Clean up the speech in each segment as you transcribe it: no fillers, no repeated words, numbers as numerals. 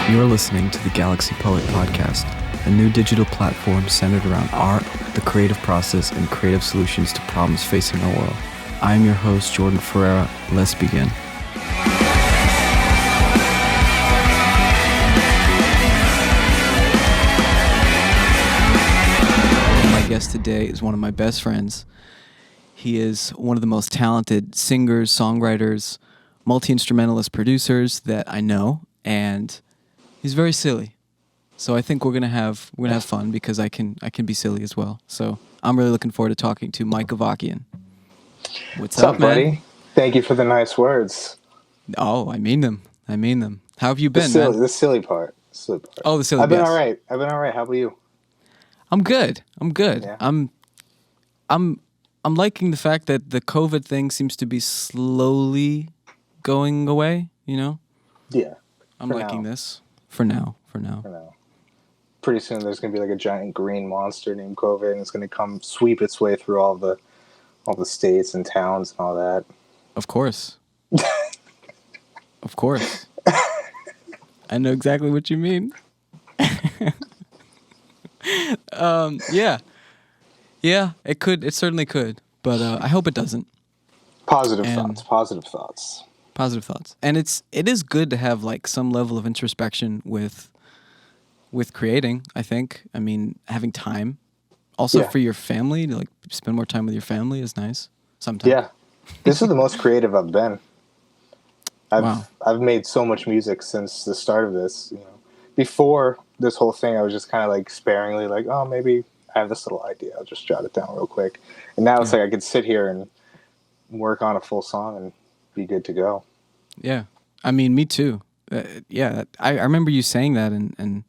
You're listening to the Galaxy Poet Podcast, a new digital platform centered around art, the creative process, and creative solutions to problems facing our world. I am your host, Jordan Ferreira. Let's begin. My guest today is one of my best friends. He is one of the most talented singers, songwriters, multi-instrumentalist producers that I know, and he's very silly. So I think we're gonna have fun because I can be silly as well. So I'm really looking forward to talking to Mike Avakian. What's up, man? buddy? Thank you for the nice words. Oh, I mean them. How have you been, man? The silly part. Oh, the silly. I've been yes. all right. How about you? I'm good. Yeah. I'm liking the fact that the COVID thing seems to be slowly going away. You know. Yeah. I'm liking this for now. Pretty soon there's going to be like a giant green monster named COVID, and it's going to come sweep its way through all the states and towns and all that. Of course. Of course. I know exactly what you mean. Yeah, it could. It certainly could. But I hope it doesn't. Positive thoughts. And it is good to have like some level of introspection with creating, I think. I mean, having time. Also for your family, to like spend more time with your family is nice sometimes. Yeah. This is the most creative I've been. Wow. I've made so much music since the start of this, you know. Before this whole thing, I was just kind of like sparingly like, oh, maybe I have this little idea. I'll just jot it down real quick. And now it's like I could sit here and work on a full song and be good to go. Yeah. I mean, me too. I remember you saying that and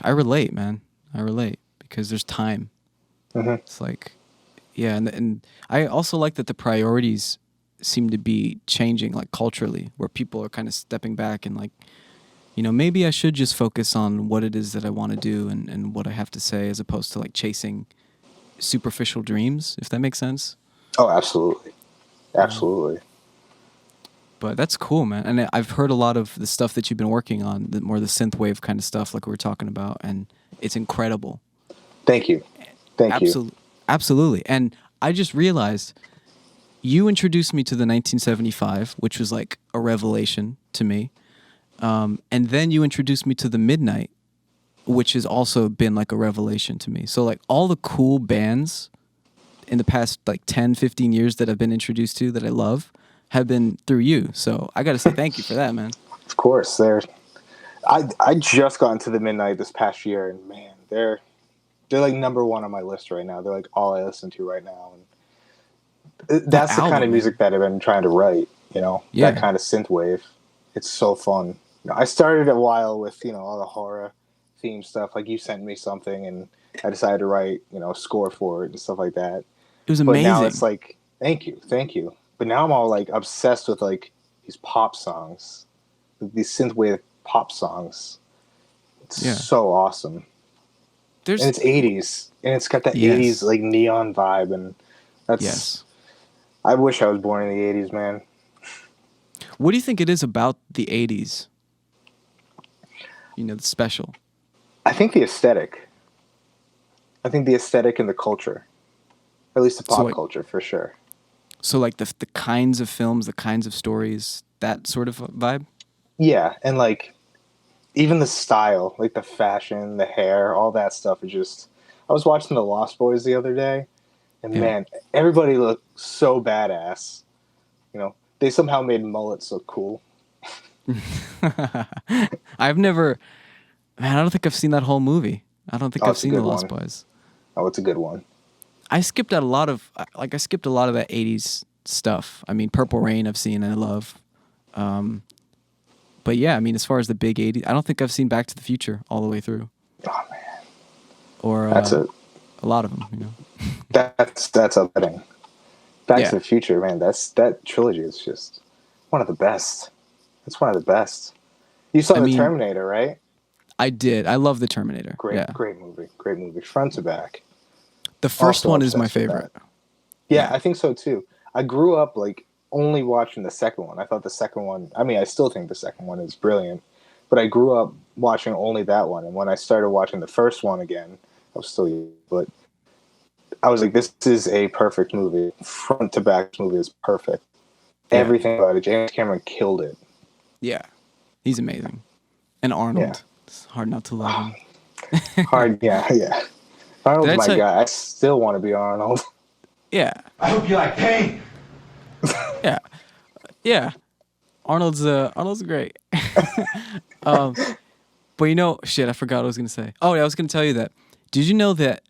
I relate, man. I relate because there's time. Mm-hmm. It's like, yeah. And I also like that the priorities seem to be changing like culturally, where people are kind of stepping back and like, you know, maybe I should just focus on what it is that I want to do and what I have to say, as opposed to like chasing superficial dreams, if that makes sense. Oh, absolutely. Absolutely. But that's cool, man. And I've heard a lot of the stuff that you've been working on, the more the synthwave kind of stuff like we were talking about, and it's incredible. Thank you. Absolutely. And I just realized you introduced me to the 1975, which was like a revelation to me. And then you introduced me to the Midnight, which has also been like a revelation to me. So like all the cool bands in the past like 10, 15 years that I've been introduced to that I love have been through you. So I got to say thank you for that, man. Of course. I just got into the Midnight this past year, and man, they're like number one on my list right now. They're like all I listen to right now. And that's the kind of music that I've been trying to write, you know, that kind of synthwave. It's so fun. You know, I started a while with, you know, all the horror theme stuff. Like you sent me something and I decided to write, you know, a score for it and stuff like that. It was amazing. But now it's like, thank you. But now I'm all like obsessed with like these pop songs, these synthwave pop songs. It's so awesome. And it's 80s, and it's got that 80s like neon vibe, and that's. I wish I was born in the 80s, man. What do you think it is about the 80s? You know, the special. I think the aesthetic. I think the aesthetic and the culture. At least the pop culture, for sure. So like the kinds of films, the kinds of stories, that sort of vibe? Yeah, and like even the style, like the fashion, the hair, all that stuff is just... I was watching The Lost Boys the other day, and man, everybody looked so badass. You know, they somehow made mullets look cool. I don't think I've seen that whole movie. I don't think I've seen The Lost Boys. Oh, it's a good one. I skipped out a lot of that 80s stuff. I mean, Purple Rain I've seen and I love. But yeah, I mean, as far as the big 80s, I don't think I've seen Back to the Future all the way through. Oh, man. Or that's a lot of them, you know. That's upsetting. Back to the Future, man, that trilogy is just one of the best. It's one of the best. You saw the Terminator, right? I did. I love the Terminator. Great movie. Front to back. The first one is my favorite. Yeah, I think so too. I grew up like only watching the second one. I thought the second one, I mean, I still think the second one is brilliant. but I grew up watching only that one. And when I started watching the first one again, I was still young, but I was like, this is a perfect movie. Front to back, this movie is perfect. Yeah. Everything about it. James Cameron killed it. Yeah. He's amazing. And Arnold. Yeah. It's hard not to love him. Hard, yeah. Arnold's my tell- guy. I still want to be Arnold. Yeah. I hope you like pain. Yeah. Yeah. Arnold's great. But you know, shit, I forgot what I was gonna say. Oh, yeah, I was gonna tell you that. Did you know that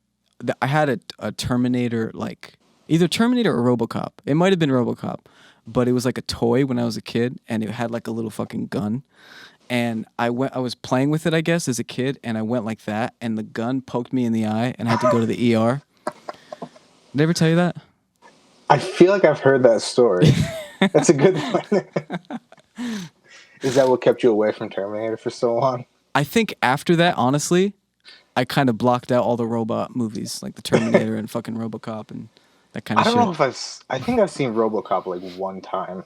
I had a Terminator, like either Terminator or RoboCop? It might have been RoboCop, but it was like a toy when I was a kid, and it had like a little fucking gun. And I was playing with it, I guess, as a kid, and I went like that, and the gun poked me in the eye, and I had to go to the ER. Did I ever tell you that? I feel like I've heard that story. That's a good one. Is that what kept you away from Terminator for so long? I think after that, honestly, I kind of blocked out all the robot movies, like the Terminator and fucking RoboCop and that kind of shit. I don't know if I think I've seen RoboCop like one time.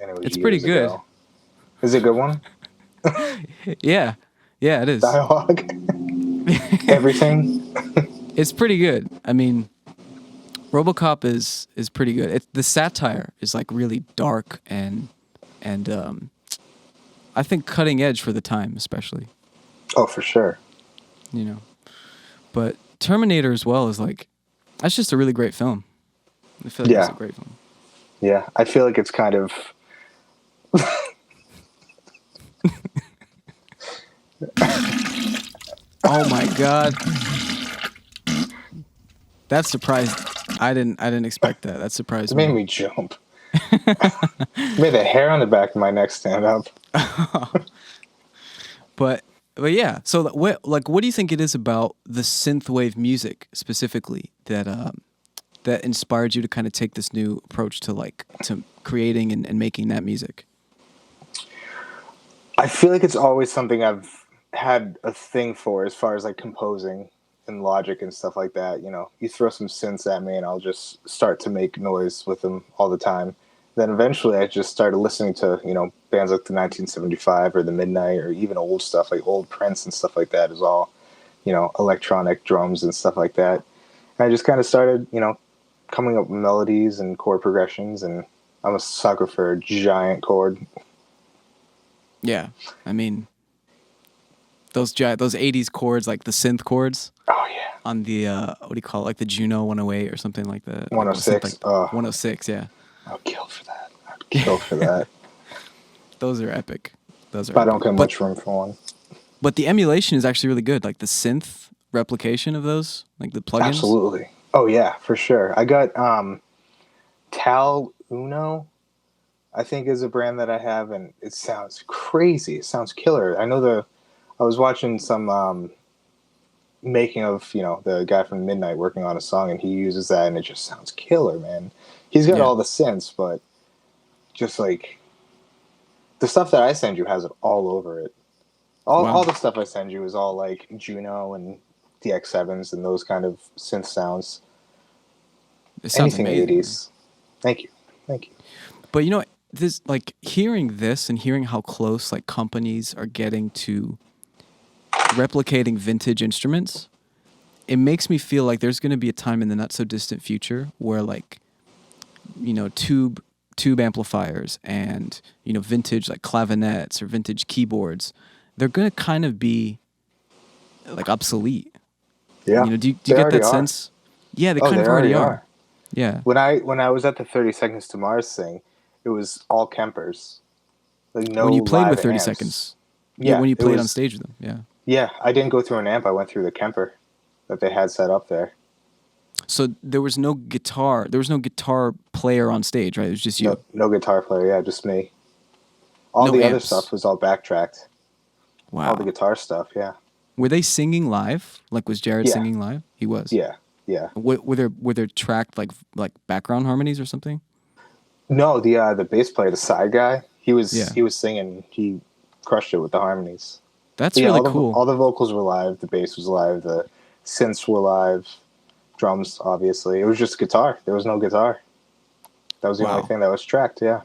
And it was It's pretty good. Ago. Is it a good one? Yeah, it is. Dialogue, everything. It's pretty good. I mean, RoboCop is pretty good. The satire is like really dark and I think cutting edge for the time, especially. Oh, for sure. You know, but Terminator as well is like, that's just a really great film. I feel like it's a great film. Yeah, I feel like it's kind of. Oh my god, that surprised. I didn't expect that. That surprised It me. made me jump. Made the hair on the back of my neck stand up. But yeah. So what do you think it is about the synthwave music specifically that that inspired you to kind of take this new approach to creating and making that music? I feel like it's always something I've had a thing for as far as like composing and Logic and stuff like that. You know, you throw some synths at me and I'll just start to make noise with them all the time. Then eventually I just started listening to, you know, bands like the 1975 or the Midnight or even old stuff like old Prince and stuff like that is all, you know, electronic drums and stuff like that. And I just kind of started, you know, coming up with melodies and chord progressions, and I'm a sucker for a giant chord. Yeah, I mean, those 80s chords, like the synth chords. Oh yeah. On the what do you call it, like the Juno 108 or something like that. 106. Like 106, yeah. I'd kill for that. I'd kill for that. Those are epic. Those are. But I don't get much room for one. But the emulation is actually really good. Like the synth replication of those, like the plugins. Absolutely. Oh yeah, for sure. I got Tal Uno, I think is a brand that I have, and it sounds crazy. It sounds killer. I was watching some making of, you know, the guy from Midnight working on a song, and he uses that, and it just sounds killer, man. He's got all the synths, but just like the stuff that I send you has it all over it. All the stuff I send you is all like Juno and DX7s and those kind of synth sounds. It sounds Anything amazing. 80s. Thank you. But you know, this, like, hearing this and hearing how close like companies are getting to replicating vintage instruments, it makes me feel like there's going to be a time in the not so distant future where, like, you know, tube amplifiers and, you know, vintage like clavinets or vintage keyboards, they're going to kind of be like obsolete. Yeah. You know, do you get that sense? Yeah, they kind of already are. Yeah. When I was at the 30 Seconds to Mars thing, it was all Kempers. Like no. When you played live with 30 amps. Seconds. Yeah. When you played on stage with them. Yeah. Yeah, I didn't go through an amp. I went through the Kemper that they had set up there. So there was no guitar. There was no guitar player on stage, right? It was just you. No guitar player. Yeah, just me. All No the other amps. stuff was all backtracked. Wow. All the guitar stuff. Yeah. Were they singing live? Like, was Jared Yeah. singing live? He was. Yeah. Were there tracked like background harmonies or something? No, the bass player, the side guy, he was Yeah. singing. He crushed it with the harmonies. That's But yeah, really cool. All the vocals were live. The bass was live. The synths were live. Drums, obviously. It was just guitar. There was no guitar. That was the Wow. only thing that was tracked. Yeah.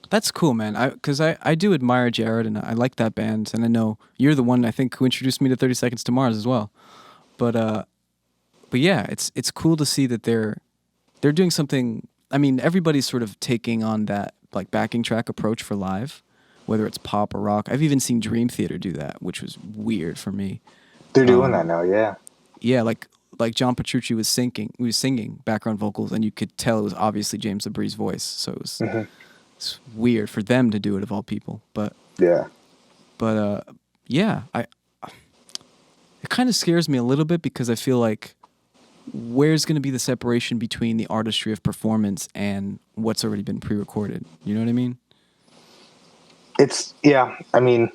That's cool, man. Because I do admire Jared and I like that band, and I know you're the one I think who introduced me to 30 Seconds to Mars as well. But but yeah, it's cool to see that they're doing something. I mean, everybody's sort of taking on that like backing track approach for live, whether it's pop or rock. I've even seen Dream Theater do that, which was weird for me. They're doing that now, yeah. Yeah, like John Petrucci was singing background vocals, and you could tell it was obviously James LeBrie's voice. So it's weird for them to do it of all people. Yeah. But yeah, it kind of scares me a little bit because I feel like where's going to be the separation between the artistry of performance and what's already been pre-recorded? You know what I mean? Yeah. I mean,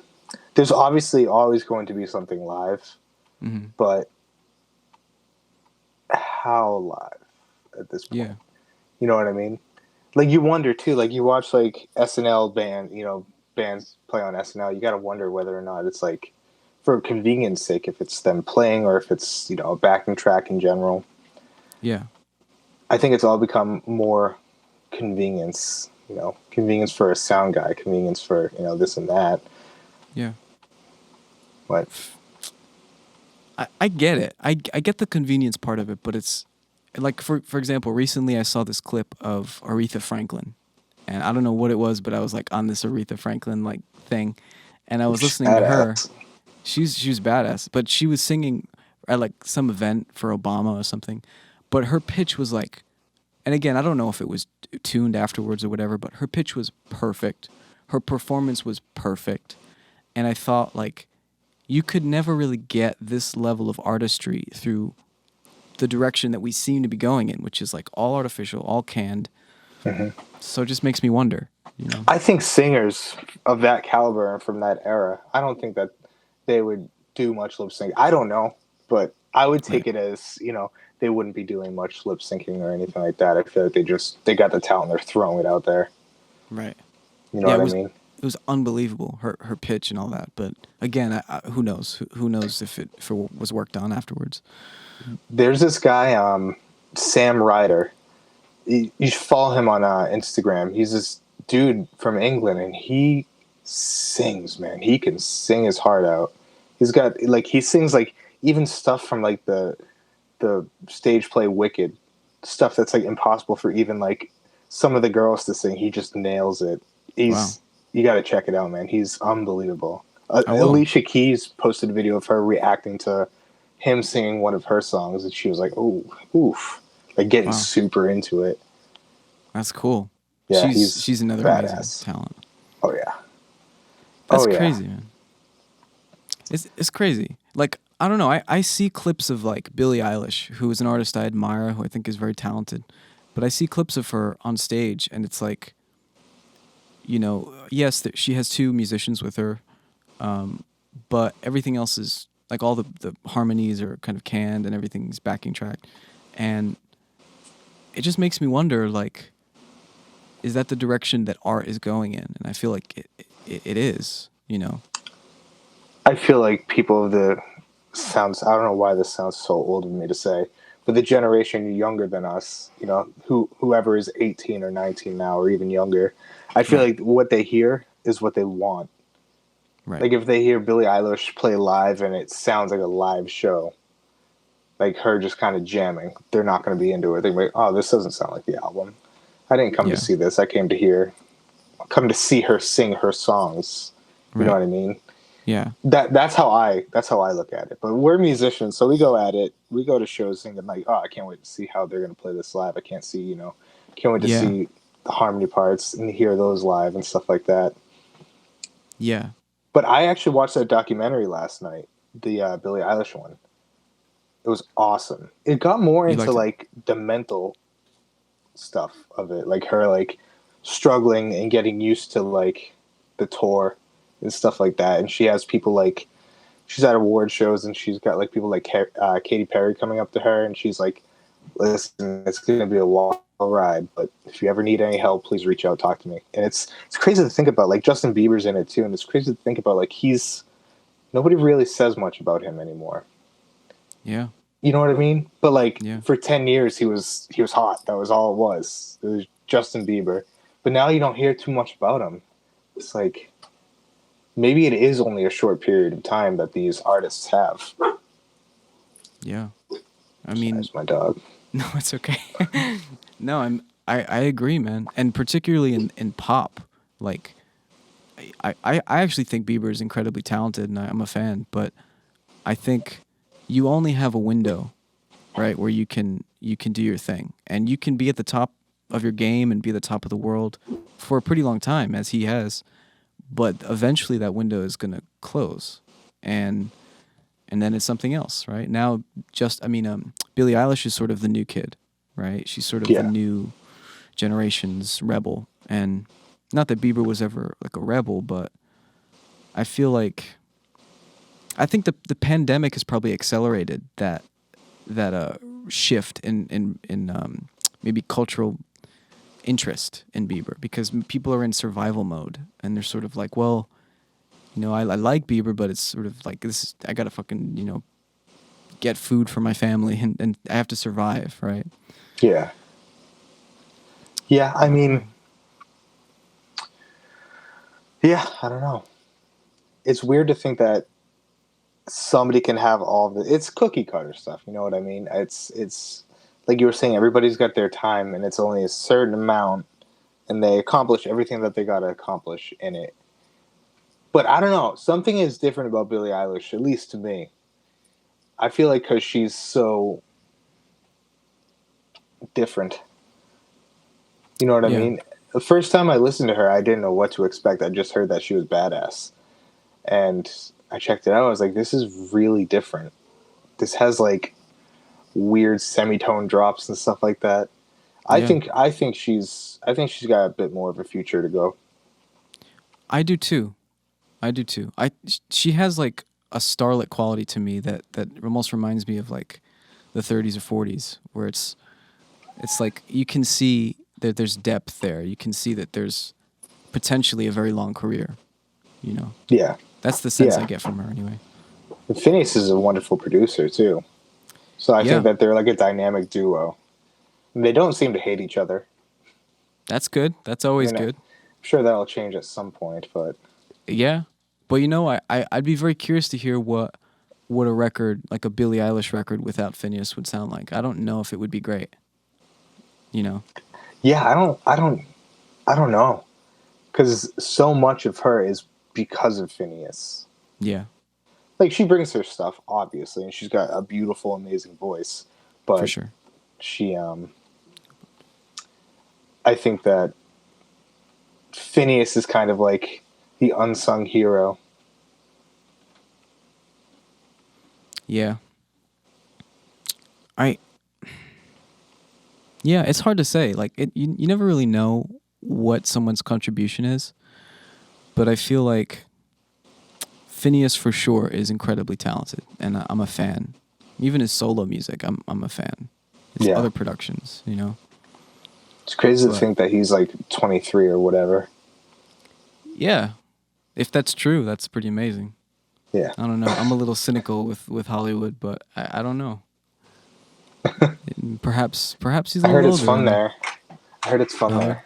there's obviously always going to be something live, but how live at this point? Yeah. You know what I mean? Like you wonder too. Like you watch like SNL bands play on SNL. You got to wonder whether or not it's like for convenience sake, if it's them playing or if it's a backing track in general. Yeah. I think it's all become more convenience. Convenience for a sound guy, convenience for this and that. Yeah. But I get it. I get the convenience part of it, but it's like for example, recently I saw this clip of Aretha Franklin, and I don't know what it was, but I was like on this Aretha Franklin like thing, and I was listening to her. She was badass, but she was singing at like some event for Obama or something, but her pitch was like, and again, I don't know if it was tuned afterwards or whatever, but her pitch was perfect. Her performance was perfect, and I thought like, you could never really get this level of artistry through the direction that we seem to be going in, which is like all artificial, all canned. So it just makes me wonder, I think singers of that caliber and from that era, I don't think that they would do much lip sync. I don't know, but I would take it as, they wouldn't be doing much lip syncing or anything like that. I feel like they got the talent, they're throwing it out there. Right. You know what I mean? It was unbelievable, her pitch and all that. But again, who knows? Who knows if it was worked on afterwards? There's this guy, Sam Ryder. You should follow him on Instagram. He's this dude from England, and he sings, man. He can sing his heart out. He's got he sings like even stuff from like the stage play Wicked, stuff that's like impossible for even like some of the girls to sing. He just nails it. You got to check it out, man. He's unbelievable. Alicia Keys posted a video of her reacting to him singing one of her songs, and she was like, "Oh, oof!" Like getting super into it. That's cool. Yeah, she's another badass. amazing talent. Oh yeah, that's crazy, man. It's crazy. Like I don't know. I see clips of like Billie Eilish, who is an artist I admire, who I think is very talented, but I see clips of her on stage, and it's like, yes, she has two musicians with her, but everything else is like all the harmonies are kind of canned and everything's backing track, and it just makes me wonder, like, is that the direction that art is going in? And I feel like it is, I feel like people of the sounds. I don't know why this sounds so old of me to say, but the generation younger than us, whoever is 18 or 19 now or even younger, I feel like what they hear is what they want. Right. Like if they hear Billie Eilish play live and it sounds like a live show, like her just kind of jamming, they're not going to be into it. They're like, "Oh, this doesn't sound like the album. I didn't come to see this. I came to see her sing her songs." You know what I mean? Yeah. That's how I look at it. But we're musicians, so we go at it. We go to shows thinking like, "Oh, I can't wait to see how they're going to play this live. I can't wait to see the harmony parts and hear those live and stuff like that." Yeah. But I actually watched that documentary last night, the Billie Eilish one. It was awesome. It got more into like the mental stuff of it, like her like struggling and getting used to like the tour and stuff like that. And she has people like, she's at award shows and she's got like people like Katy Perry coming up to her, and she's like, "Listen, it's going to be a wild ride, but if you ever need any help, please reach out, talk to me." And it's crazy to think about. Like Justin Bieber's in it too, and it's crazy to think about. Like nobody really says much about him anymore. Yeah. You know what I mean? But like for 10 years he was hot. That was all it was. It was Justin Bieber. but now you don't hear too much about him. It's like maybe it is only a short period of time that these artists have. Yeah. I mean, that's my dog. No, it's okay. No, I agree, man. And particularly in pop, like I actually think Bieber is incredibly talented and I'm a fan, but I think you only have a window, right, where you can do your thing. And you can be at the top of your game and be at the top of the world for a pretty long time, as he has, but eventually that window is going to close. And then it's something else, right? Now, Billie Eilish is sort of the new kid, right? She's sort of the new generation's rebel. And not that Bieber was ever like a rebel, but I feel like I think the pandemic has probably accelerated that shift in maybe cultural interest in Bieber, because people are in survival mode and they're sort of like, well, I like Bieber, but it's sort of like I gotta fucking get food for my family and I have to survive, right? Yeah. Yeah, I mean, yeah, I don't know. It's weird to think that somebody can have all of it. It's cookie cutter stuff, you know what I mean? It's like you were saying, everybody's got their time and it's only a certain amount and they accomplish everything that they got to accomplish in it. But I don't know, something is different about Billie Eilish, at least to me. I feel like because she's so different. You know what I mean? The first time I listened to her, I didn't know what to expect. I just heard that she was badass. And I checked it out. I was like, this is really different. This has like weird semitone drops and stuff like that. I think she's got a bit more of a future to go. I do too. She has like a starlet quality to me that almost reminds me of like the 30s or 40s, where it's like you can see that there's depth there. You can see that there's potentially a very long career, Yeah. That's the sense I get from her anyway. And Phineas is a wonderful producer too. So I think that they're like a dynamic duo. And they don't seem to hate each other. That's good. That's always good. I'm sure that'll change at some point, but yeah. But I'd be very curious to hear what a record, like a Billie Eilish record without Phineas, would sound like. I don't know if it would be great. Yeah, I don't know, because so much of her is because of Phineas. Yeah, like she brings her stuff obviously, and she's got a beautiful, amazing voice. But for sure, she, I think that Phineas is kind of like the unsung hero. Yeah. Yeah, it's hard to say. Like you never really know what someone's contribution is, but I feel like Phineas for sure is incredibly talented, and I'm a fan. Even his solo music, I'm a fan. His other productions, It's crazy to think that he's like 23 or whatever. Yeah, if that's true, that's pretty amazing. Yeah, I don't know. I'm a little cynical with Hollywood, but I don't know. Perhaps he's. I heard it's fun there. I heard it's fun there.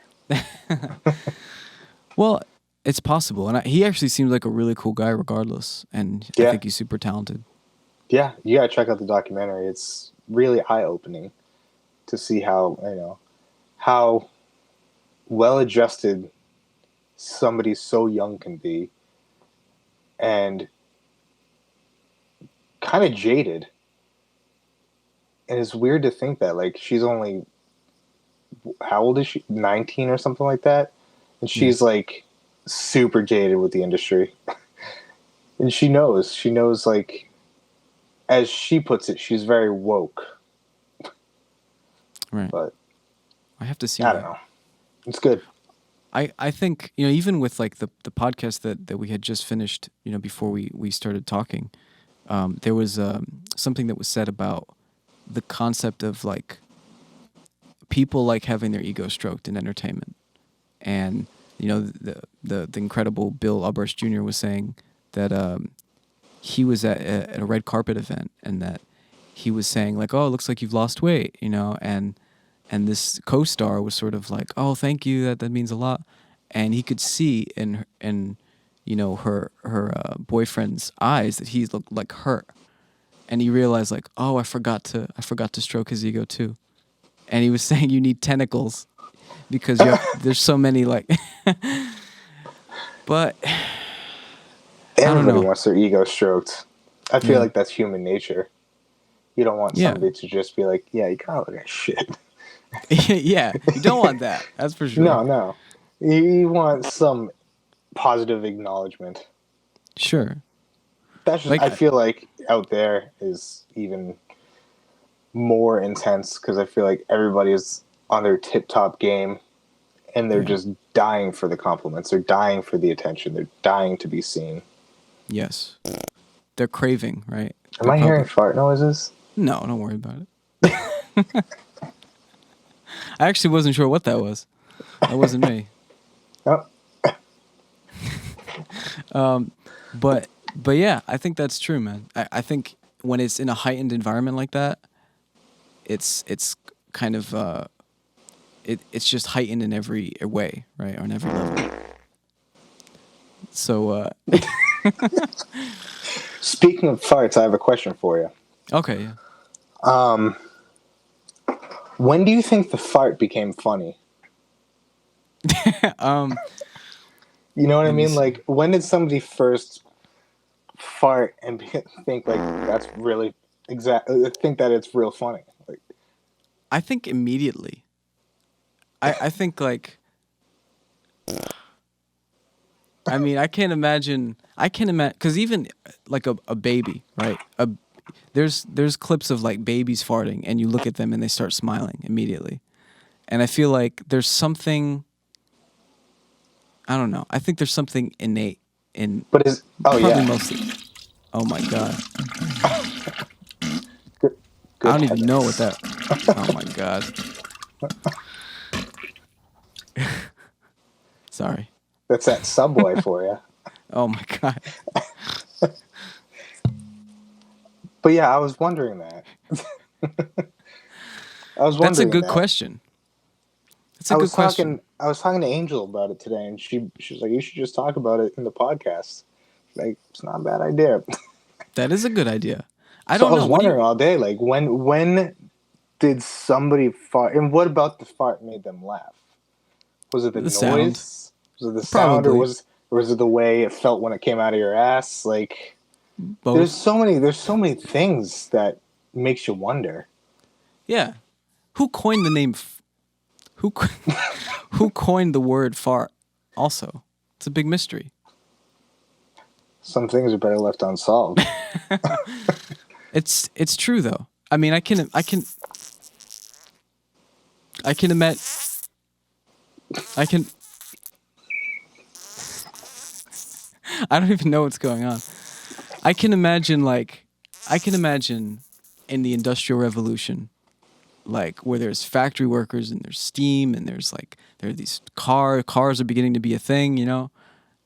Well, it's possible, and he actually seems like a really cool guy, regardless. And I think he's super talented. Yeah, you gotta check out the documentary. It's really eye-opening to see how how well-adjusted somebody so young can be, and kind of jaded. And it's weird to think that, like, she's only, how old is she? 19 or something like that? And she's, like, super jaded with the industry. And she knows, like, as she puts it, she's very woke. Right. But I have to see I don't know. It's good. I think, even with, like, the podcast that we had just finished, before we started talking, there was something that was said about the concept of like people like having their ego stroked in entertainment, and the incredible Bill Oberst Jr. was saying that he was at a red carpet event, and that he was saying like, oh, it looks like you've lost weight, and And this co-star was sort of like, "Oh, thank you. That means a lot." And he could see in her boyfriend's eyes that he looked like hurt. And he realized like, "Oh, I forgot to stroke his ego too." And he was saying you need tentacles because there's so many like but I don't Everybody know. wants their ego stroked. I feel like that's human nature. You don't want Yeah. somebody to just be like, yeah, you kind of look like shit. Yeah, you don't want that. That's for sure. No. You want some positive acknowledgement. Sure. That's just, Like, I feel like out there is even more intense because I feel like everybody is on their tip-top game and they're just dying for the compliments. They're dying for the attention. They're dying to be seen. yes. They're craving, right? Am I hearing fart noises? No, don't worry about it. I actually wasn't sure what that was. That wasn't me. Oh. But yeah, I think that's true, man. I think when it's in a heightened environment like that, it's kind of it's just heightened in every way, right? Or in every level. So Speaking of farts, I have a question for you. okay, yeah. When do you think the fart became funny? You know what I mean? Like, when did somebody first fart and think like that's really think that it's real funny? Like, I think immediately. I think like. I mean, I can't imagine because even like a baby, right? There's clips of like babies farting, and you look at them and they start smiling immediately, and I feel like there's something. I don't know. I think there's something innate in. but is Mostly. Oh my god. Good I don't even heavens. know what that. Oh my god. Sorry. That's that Subway for you. Oh my god. But yeah, I was wondering that. That's a good question. That's a good question. I was talking to Angel about it today, and she was like, "You should just talk about it in the podcast." Like, it's not a bad idea. That is a good idea. I was wondering all day, like, when did somebody fart, and what about the fart made them laugh? Was it the noise? Sound. Was it the sound, Probably. or was it the way it felt when it came out of your ass? Like, both. there's so many things that makes you wonder. Yeah, who coined the name? Who coined the word fart? Also, it's a big mystery. Some things are better left unsolved. It's true though. I mean, I can admit. I don't even know what's going on. I can imagine in the Industrial Revolution, like where there's factory workers and there's steam and there are these cars are beginning to be a thing, you know,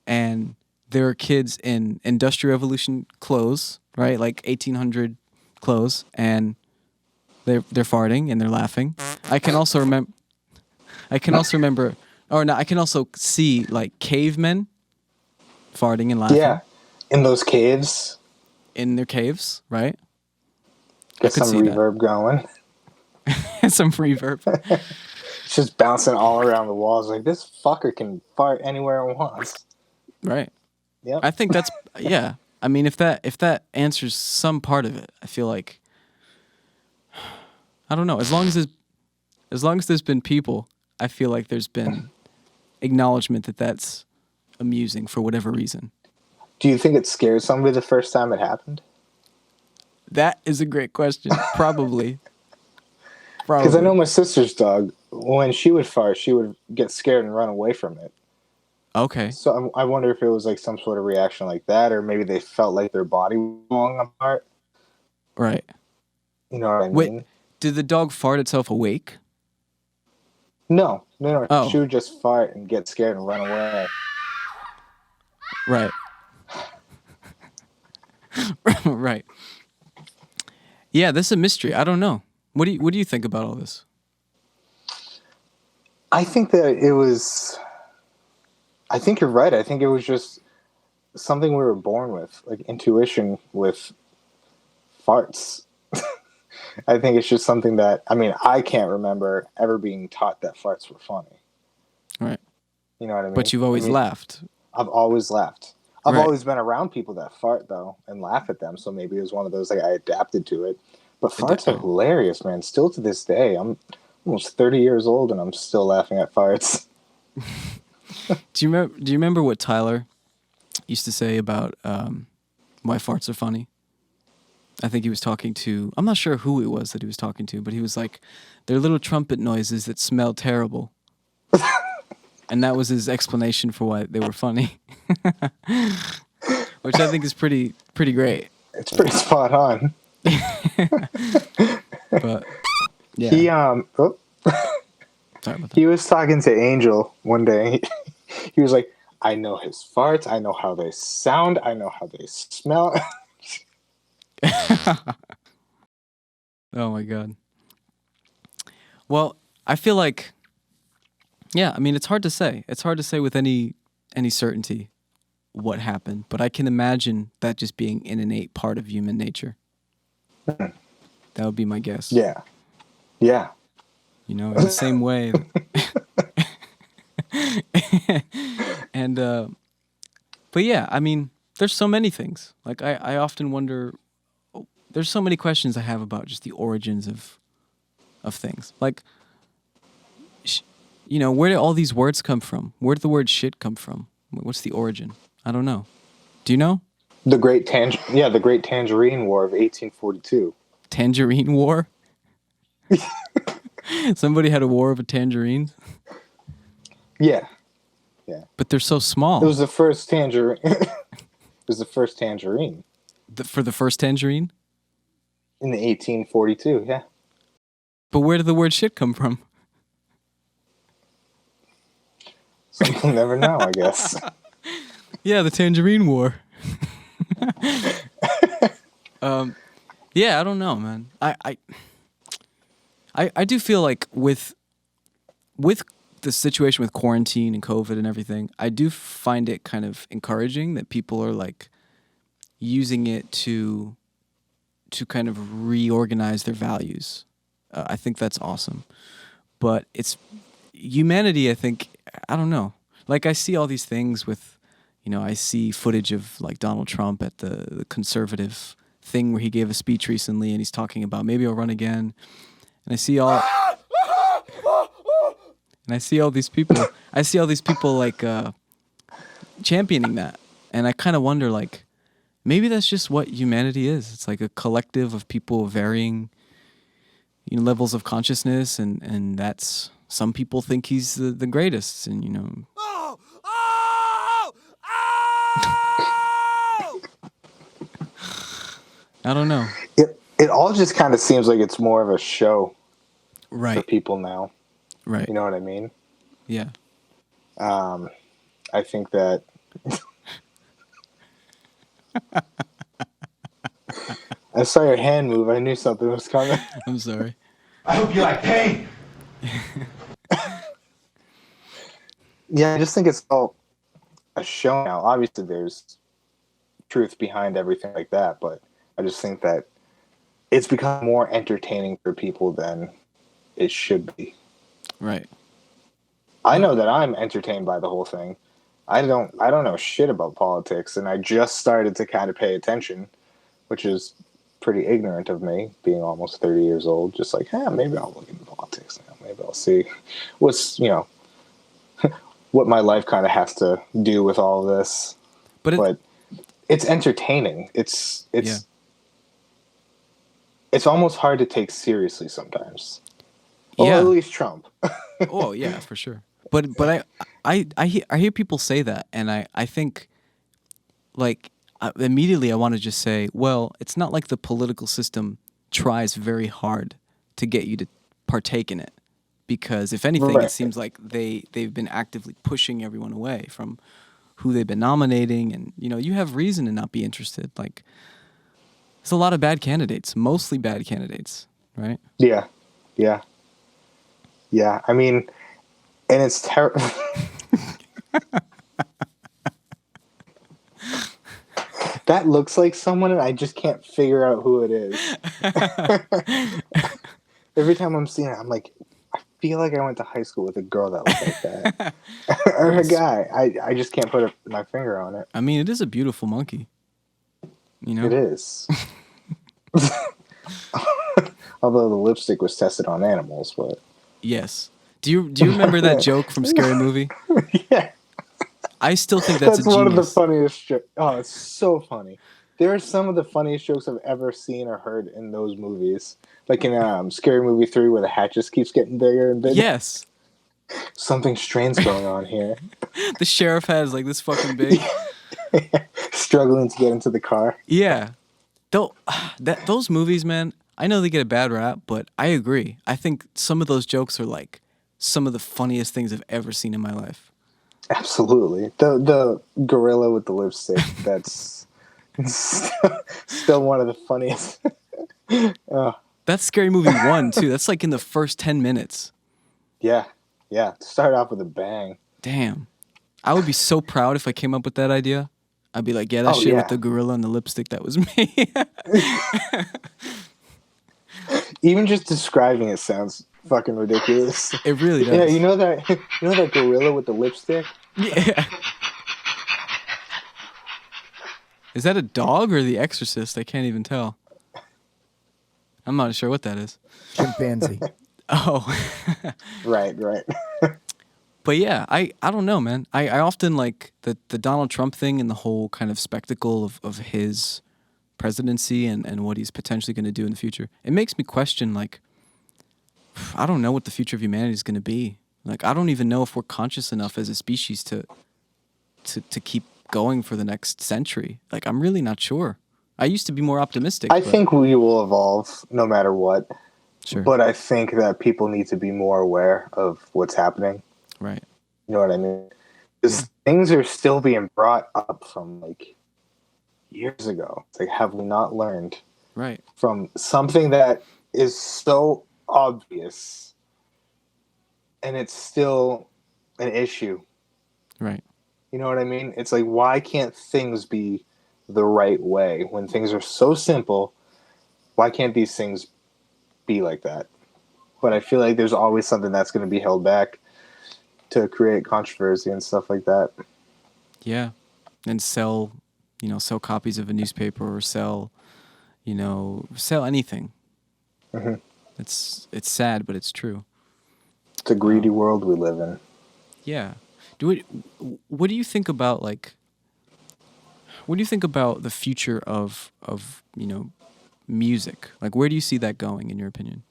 and there are kids in Industrial Revolution clothes, right, like 1800 clothes, and they're farting and they're laughing. I can also remember, or no, I can also see like cavemen farting and laughing. Yeah, in those caves. In their caves, right? Get some reverb going. Some reverb. It's just bouncing all around the walls. Like, this fucker can fart anywhere it wants. Right. Yeah. I think that's yeah. I mean, if that answers some part of it, I feel like I don't know. As long as there's been people, I feel like there's been acknowledgement that that's amusing for whatever reason. Do you think it scared somebody the first time it happened? That is a great question. Probably. Because I know my sister's dog, when she would fart, she would get scared and run away from it. Okay. So I wonder if it was like some sort of reaction like that, or maybe they felt like their body was falling apart. Right. You know what I mean? Wait, did the dog fart itself awake? No. Oh. She would just fart and get scared and run away. Right. Right. Yeah, this is a mystery. I don't know. What do you think about all this? I think that it was. I think you're right. I think it was just something we were born with, like intuition with farts. I think it's just something that, I mean, I can't remember ever being taught that farts were funny. Right. You know what I But mean? you've I always mean, laughed. I've always laughed. I've Right. always been around people that fart though and laugh at them, so maybe it was one of those like I adapted to it. But farts are hilarious, man. Still to this day, I'm almost 30 years old and I'm still laughing at farts. Do you remember what Tyler used to say about why farts are funny? I think he was talking to, I'm not sure who it was that he was talking to, but he was like, they're little trumpet noises that smell terrible. And that was his explanation for why they were funny. Which I think is pretty great. It's pretty spot on. But yeah. He Sorry about that. He was talking to Angel one day. He was like, I know his farts, I know how they sound, I know how they smell. Oh my God. Well, I feel like, yeah, I mean, it's hard to say. It's hard to say with any certainty what happened, but I can imagine that just being an innate part of human nature. That would be my guess. Yeah. Yeah. You know, in the same way. And, but yeah, I mean, there's so many things. Like, I often wonder, there's so many questions I have about just the origins of things. Like, you know, where did all these words come from? Where did the word shit come from? What's the origin? I don't know. Do you know? The Great Tangerine War of 1842. Tangerine War? Somebody had a war over tangerines? Yeah. Yeah. But they're so small. It was the first tangerine. It was the first tangerine. For the first tangerine? In the 1842, yeah. But where did the word shit come from? Some will never know, I guess. Yeah, the Tangerine War. Yeah, I don't know, man. I do feel like with the situation with quarantine and COVID and everything, I do find it kind of encouraging that people are like using it to kind of reorganize their values. I think that's awesome. But it's humanity, I think, I don't know. Like I see all these things with, you know, I see footage of like Donald Trump at the conservative thing where he gave a speech recently and he's talking about maybe I'll run again. And I see all these people like championing that. And I kind of wonder like maybe that's just what humanity is. It's like a collective of people of varying, you know, levels of consciousness, and that's some people think he's the greatest, and you know. I don't know. It all just kind of seems like it's more of a show, right, for people now. Right. You know what I mean? Yeah. I think that. I saw your hand move. I knew something was coming. I'm sorry. I hope you like pain. Yeah, I just think it's all a show now. Obviously, there's truth behind everything like that, but I just think that it's become more entertaining for people than it should be. Right. I know that I'm entertained by the whole thing. I don't know shit about politics, and I just started to kind of pay attention, which is pretty ignorant of me, being almost 30 years old. Just like, maybe I'll look into politics now. Maybe I'll see what's, you know, what my life kind of has to do with all of this. But it's entertaining. It's almost hard to take seriously sometimes. Well, at least Trump. Oh yeah, for sure. But I hear people say that, and I think like immediately I want to just say, well, it's not like the political system tries very hard to get you to partake in it, because if anything, Right. It seems like they've been actively pushing everyone away from who they've been nominating, and you know, you have reason to not be interested. Like, there's a lot of bad candidates, mostly bad candidates, right? Yeah. I mean, and it's terrible. That looks like someone, and I just can't figure out who it is. Every time I'm seeing it, I'm like, I feel like I went to high school with a girl that looked like that. Or a guy. I just can't put my finger on it. I mean, it is a beautiful monkey. You know? It is. Although the lipstick was tested on animals, but... Yes. Do you remember that joke from Scary Movie? Yeah. I still think that's a genius. One of the funniest jokes. Oh, it's so funny. There are some of the funniest jokes I've ever seen or heard in those movies. Like in Scary Movie 3 where the hat just keeps getting bigger and bigger. Yes. Something strange going on here. The sheriff has like this fucking big... Struggling to get into the car. Yeah. Those movies, man, I know they get a bad rap, but I agree. I think some of those jokes are like some of the funniest things I've ever seen in my life. Absolutely. The gorilla with the lipstick, that's still one of the funniest. That's Scary Movie 1, too. That's like in the first 10 minutes. Yeah. Start off with a bang. Damn. I would be so proud if I came up with that idea. I'd be like, yeah, that shit with the gorilla and the lipstick, that was me. Even just describing it sounds fucking ridiculous. It really does. Yeah, you know that gorilla with the lipstick? Yeah. Is that a dog or The Exorcist? I can't even tell. I'm not sure what that is. Chimpanzee. Oh. Right. But yeah, I don't know, man. I often like the Donald Trump thing and the whole kind of spectacle of his presidency and what he's potentially going to do in the future. It makes me question, like, I don't know what the future of humanity is going to be. Like, I don't even know if we're conscious enough as a species to keep going for the next century. Like, I'm really not sure. I used to be more optimistic. I think we will evolve no matter what. Sure. But I think that people need to be more aware of what's happening. Right. You know what I mean? Because things are still being brought up from, like, years ago. It's like, have we not learned? Right. From something that is so obvious and it's still an issue. Right. You know what I mean? It's like, why can't things be the right way when things are so simple? Why can't these things be like that? But I feel like there's always something that's going to be held back to create controversy and stuff like that. Yeah. And sell copies of a newspaper or sell anything. Mm-hmm. It's sad, but it's true. It's a greedy world we live in. Yeah. What do you think about the future of music? Like, where do you see that going, in your opinion?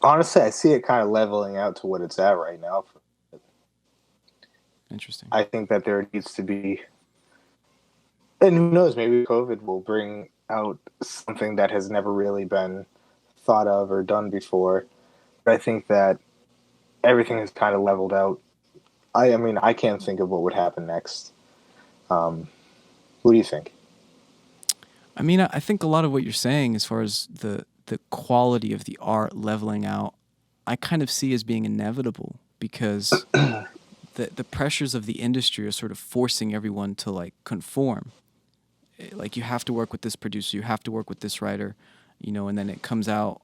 Honestly, I see it kind of leveling out to what it's at right now. Interesting. I think that there needs to be, and who knows, maybe COVID will bring out something that has never really been thought of or done before. But I think that everything is kind of leveled out. I mean, I can't think of what would happen next. What do you think? I mean, I think a lot of what you're saying, as far as the quality of the art leveling out, I kind of see as being inevitable, because the pressures of the industry are sort of forcing everyone to, like, conform. Like, you have to work with this producer, you have to work with this writer, and then it comes out.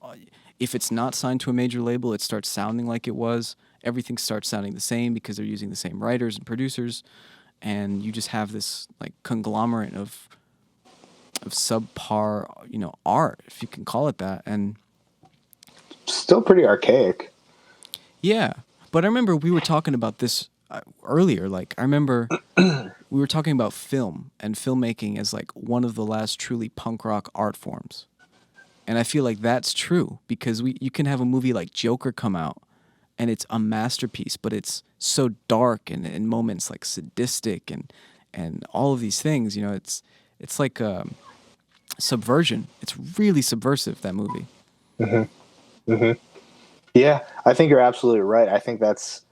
If it's not signed to a major label, it starts sounding like it was. Everything starts sounding the same because they're using the same writers and producers, and you just have this, like, conglomerate of subpar, art, if you can call it that. And still pretty archaic. Yeah, but I remember we were talking about this earlier. Like, I remember we were talking about film and filmmaking as, like, one of the last truly punk rock art forms. And I feel like that's true, because you can have a movie like Joker come out and it's a masterpiece, but it's so dark and in moments, like, sadistic and all of these things. It's like subversion. It's really subversive, that movie. Mm-hmm. Mm-hmm. Yeah, I think you're absolutely right. I think that's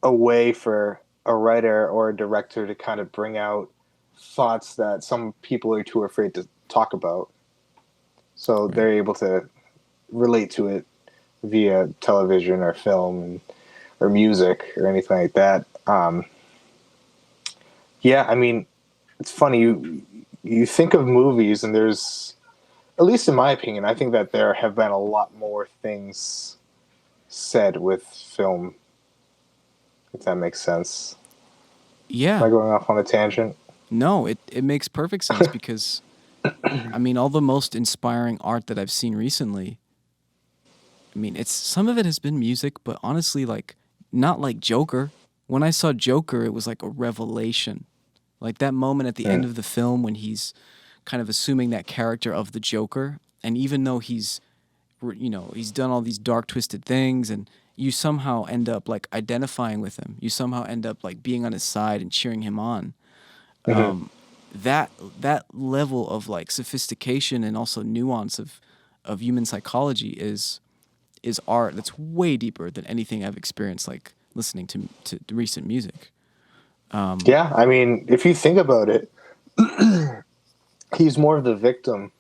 a way for a writer or a director to kind of bring out thoughts that some people are too afraid to talk about. So they're able to relate to it via television or film or music or anything like that. Yeah, I mean, it's funny. You think of movies, and there's, at least in my opinion, I think that there have been a lot more things said with film, if that makes sense. Yeah. Am I going off on a tangent? No, it makes perfect sense because, I mean, all the most inspiring art that I've seen recently, I mean, it's some of it has been music, but honestly, like, not like Joker. When I saw Joker, it was like a revelation. Like that moment at the end of the film when he's kind of assuming that character of the Joker, and even though he's done all these dark twisted things, and you somehow end up like identifying with him, you somehow end up like being on his side and cheering him on. That level of like sophistication and also nuance of human psychology is art that's way deeper than anything I've experienced like listening to recent music. Yeah, I mean, if you think about it, he's more of the victim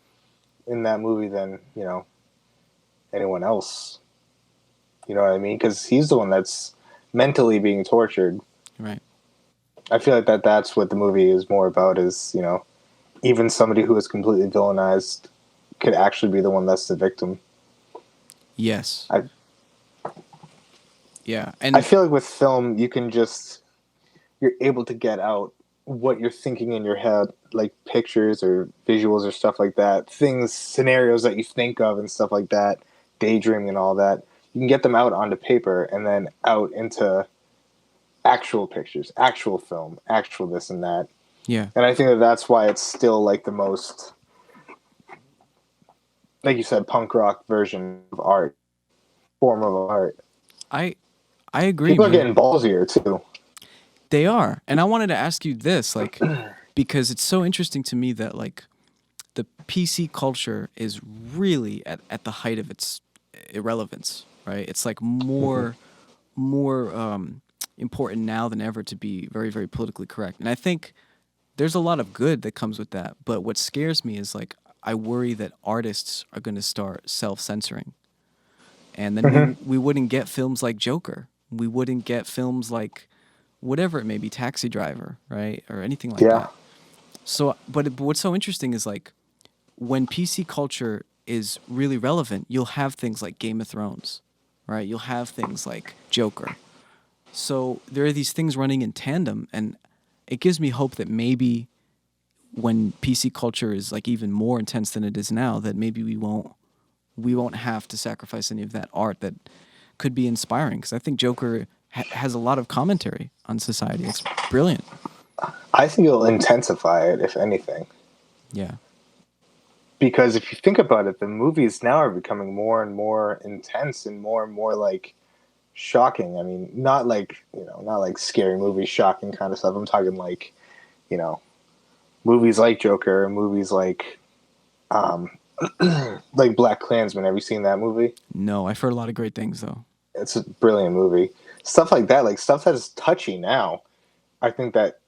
in that movie than, anyone else. You know what I mean? Because he's the one that's mentally being tortured. Right. I feel like that's what the movie is more about, is, even somebody who is completely villainized could actually be the one that's the victim. Yes. Yeah. And I feel like with film, you're able to get out what you're thinking in your head, like pictures or visuals or stuff like that, scenarios that you think of and stuff like that, daydreaming and all that. You can get them out onto paper and then out into actual pictures, actual film, actual this and that. yeah. And I think that's why it's still like the most, like you said, punk rock version of art, form of art. I agree, People are man. getting ballsier too. They are. And I wanted to ask you this, like, because it's so interesting to me that, like, the PC culture is really at the height of its irrelevance, right? It's, like, more important now than ever to be very, very politically correct. And I think there's a lot of good that comes with that. But what scares me is, like, I worry that artists are going to start self-censoring. And then we wouldn't get films like Joker. We wouldn't get films like whatever it may be, Taxi Driver, right? Or anything like that. So, but what's so interesting is like when PC culture is really relevant, you'll have things like Game of Thrones, right? You'll have things like Joker. So there are these things running in tandem, and it gives me hope that maybe when PC culture is like even more intense than it is now, that maybe we won't have to sacrifice any of that art that could be inspiring. Because I think Joker has a lot of commentary on society. It's brilliant. I think it'll intensify it, if anything. Yeah. Because if you think about it, the movies now are becoming more and more intense and more like shocking. I mean, not like scary movies, shocking kind of stuff. I'm talking like, movies like Joker, movies like like Black Klansman. Have you seen that movie? No, I've heard a lot of great things though. It's a brilliant movie. Stuff like that, like stuff that is touchy now. I think that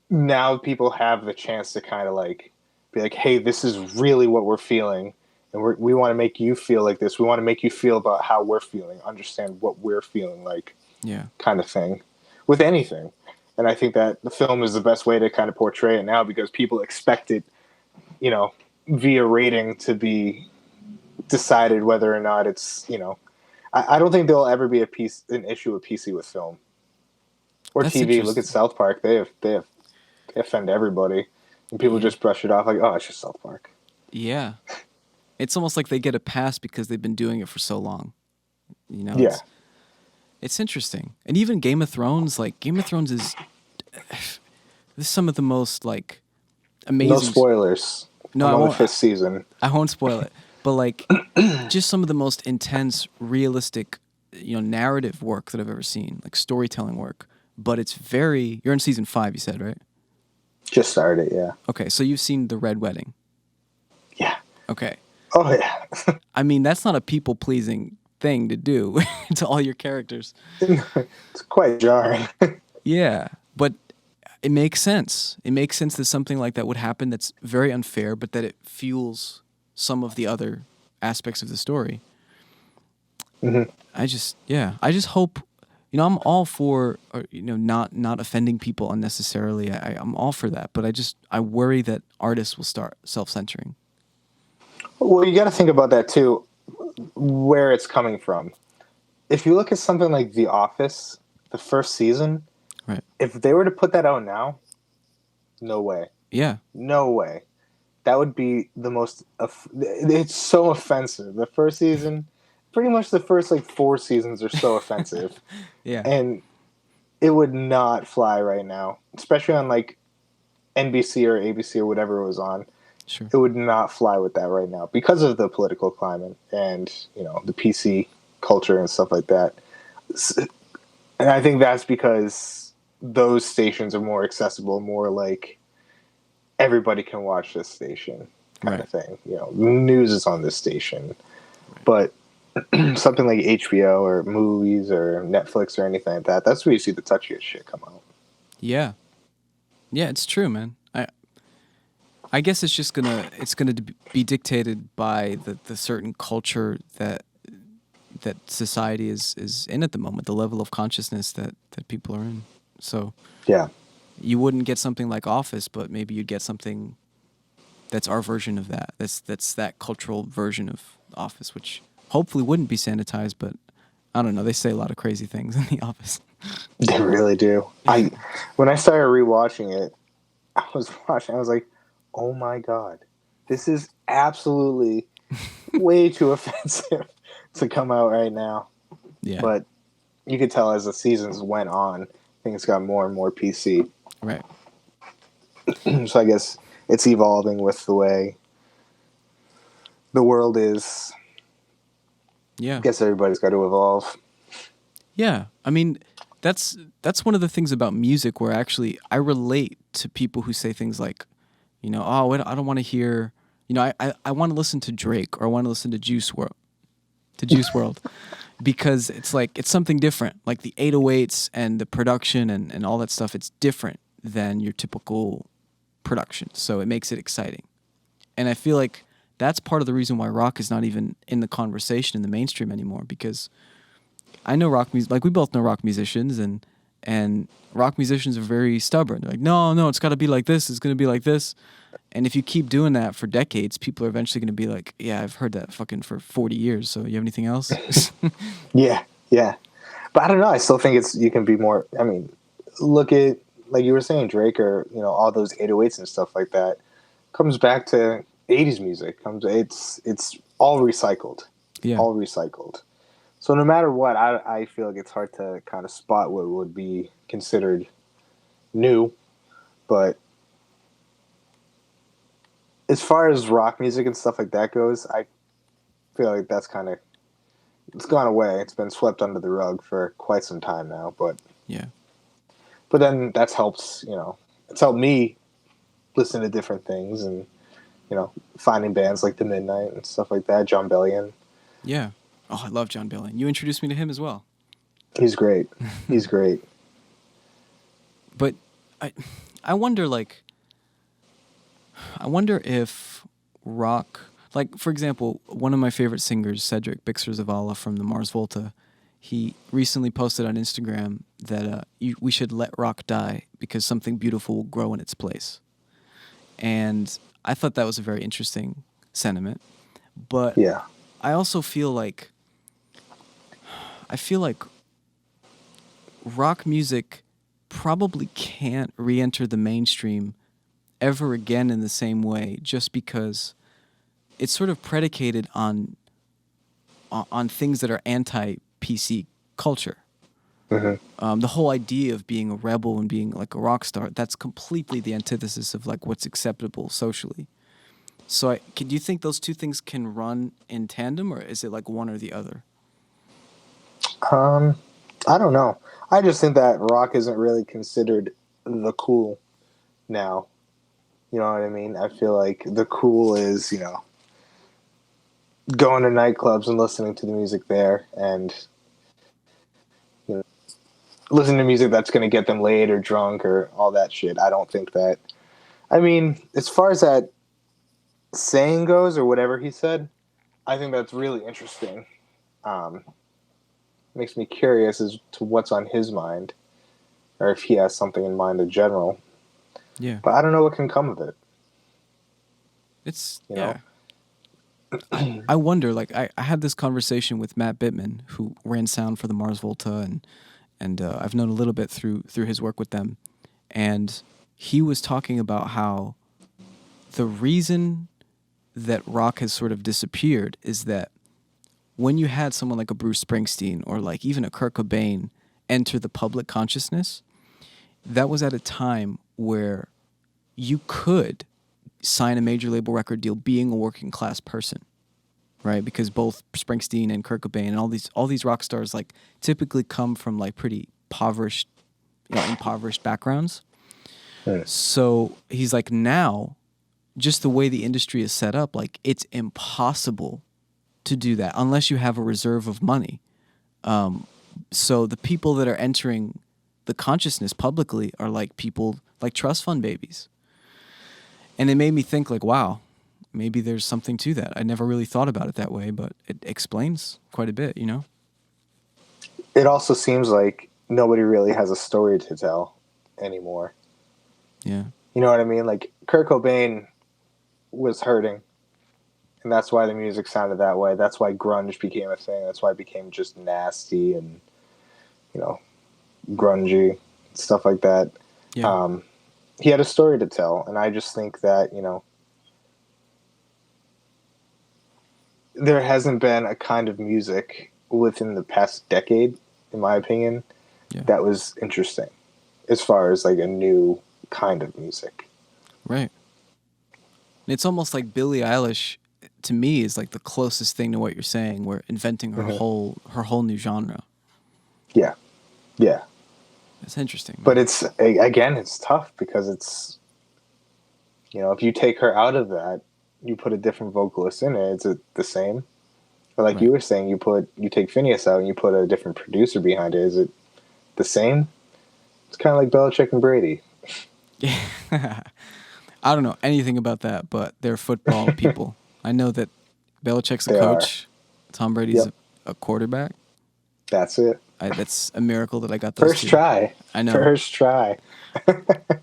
now people have the chance to kind of like be like, hey, this is really what we're feeling. And we want to make you feel like this. We want to make you feel about how we're feeling, understand what we're feeling like, kind of thing, with anything. And I think that the film is the best way to kind of portray it now, because people expect it, via rating to be decided whether or not it's, I don't think there'll ever be an issue with PC with film or That's TV. Look at South Park; they offend everybody, and people just brush it off like, oh, it's just South Park. Yeah, it's almost like they get a pass because they've been doing it for so long. Yeah, it's interesting, and even Game of Thrones. Like Game of Thrones is this is some of the most like amazing. No spoilers. No, I'm I on won't. the 5th season. I won't spoil it. But like, just some of the most intense, realistic, narrative work that I've ever seen, like storytelling work. But it's you're in season 5, you said, right? Just started, yeah. Okay, so you've seen The Red Wedding. Yeah. Okay. Oh, yeah. I mean, that's not a people-pleasing thing to do to all your characters. It's quite jarring. Yeah, but it makes sense. It makes sense that something like that would happen that's very unfair, but that it fuels some of the other aspects of the story. I just hope, I'm all for, not offending people unnecessarily. I'm all for that, but I worry that artists will start self-censoring. Well, you got to think about that too, where it's coming from. If you look at something like The Office, the first season, Right. if they were to put that out now, no way. Yeah. No way. That would be the most. It's so offensive. The first season, pretty much the first like 4 seasons are so offensive, Yeah. and it would not fly right now, especially on like NBC or ABC or whatever it was on. Sure. It would not fly with that right now because of the political climate and the PC culture and stuff like that. And I think that's because those stations are more accessible, more like everybody can watch this station kind of thing. News is on this station, but something like HBO or movies or Netflix or anything like that, that's where you see the touchiest shit come out. Yeah. Yeah, it's true, man. I guess it's just gonna be dictated by the certain culture that society is in at the moment, the level of consciousness that people are in. So yeah, you wouldn't get something like Office, but maybe you'd get something that's our version of that. That's that cultural version of Office, which hopefully wouldn't be sanitized, but I don't know. They say a lot of crazy things in The Office. They really do. When I started rewatching it, I was like, oh my God, this is absolutely way too offensive to come out right now. Yeah. But you could tell as the seasons went on, things got more and more PC. Right. So I guess it's evolving with the way the world is. Yeah. I guess everybody's got to evolve. Yeah. I mean, that's one of the things about music where actually I relate to people who say things like, I don't want to hear, I want to listen to Drake or I want to listen to Juice WRLD, because it's like, it's something different. Like the 808s and the production and all that stuff, it's different than your typical production. So it makes it exciting. And I feel like that's part of the reason why rock is not even in the conversation in the mainstream anymore, because I know rock music, like we both know rock musicians, and rock musicians are very stubborn. They're like, no, it's got to be like this. It's going to be like this. And if you keep doing that for decades, people are eventually going to be like, yeah, I've heard that fucking for 40 years. So you have anything else? Yeah. But I don't know. I still think you can be more. I mean, look at, like you were saying, Drake or, all those 808s and stuff like that. Comes back to 80s music. It's all recycled. Yeah. All recycled. So no matter what, I feel like it's hard to kind of spot what would be considered new. But as far as rock music and stuff like that goes, I feel like that's it's gone away. It's been swept under the rug for quite some time now. But yeah. But then that's helped, it's helped me listen to different things and, finding bands like The Midnight and stuff like that. John Bellion. Yeah. Oh, I love John Bellion. You introduced me to him as well. He's great. He's great. But I wonder, if rock, like, for example, one of my favorite singers, Cedric Bixler-Zavala from the Mars Volta, he recently posted on Instagram that we should let rock die because something beautiful will grow in its place. And I thought that was a very interesting sentiment. But yeah. I also feel like rock music probably can't re-enter the mainstream ever again in the same way, just because it's sort of predicated on things that are anti-PC culture. Mm-hmm. The whole idea of being a rebel and being like a rock star, that's completely the antithesis of like what's acceptable socially. So do you think those two things can run in tandem, or is it like one or the other? I don't know. I just think that rock isn't really considered the cool now. You know what I mean? I feel like the cool is, going to nightclubs and listening to the music there and, listening to music that's going to get them laid or drunk or all that shit. I don't think that. I mean, as far as that saying goes or whatever he said, I think that's really interesting. makes me curious as to what's on his mind, or if he has something in mind in general. Yeah. But I don't know what can come of it. It's, You yeah. know? I wonder, like, I had this conversation with Matt Bittman, who ran sound for the Mars Volta, and I've known a little bit through his work with them. And he was talking about how the reason that rock has sort of disappeared is that when you had someone like a Bruce Springsteen or like even a Kurt Cobain enter the public consciousness, that was at a time where you could sign a major label record deal being a working class person, right? Because both Springsteen and Kurt Cobain and all these rock stars like typically come from like pretty impoverished backgrounds. Right. So he's like, now, just the way the industry is set up, like it's impossible to do that unless you have a reserve of money. So the people that are entering the consciousness publicly are like people like trust fund babies. And it made me think like, wow, maybe there's something to that. I never really thought about it that way, but it explains quite a bit, you know? It also seems like nobody really has a story to tell anymore. Yeah. You know what I mean? Like Kurt Cobain was hurting, and that's why the music sounded that way. That's why grunge became a thing. That's why it became just nasty and, you know, grungy, stuff like that. Yeah. He had a story to tell, and I just think that, you know, there hasn't been a kind of music within the past decade, in my opinion, that was interesting as far as like a new kind of music. Right. It's almost like Billie Eilish, to me, is like the closest thing to what you're saying. We're inventing her whole new genre. Yeah. Yeah. It's interesting. Man. But it's, again, it's tough because it's, you know, if you take her out of that, you put a different vocalist in it, is it the same? Or like you were saying, you take Phineas out and you put a different producer behind it, is it the same? It's kind of like Belichick and Brady. Yeah. I don't know anything about that, but they're football people. I know that Belichick's a coach. Tom Brady's a quarterback. That's it. That's a miracle that I got those First two. try. I know. First try.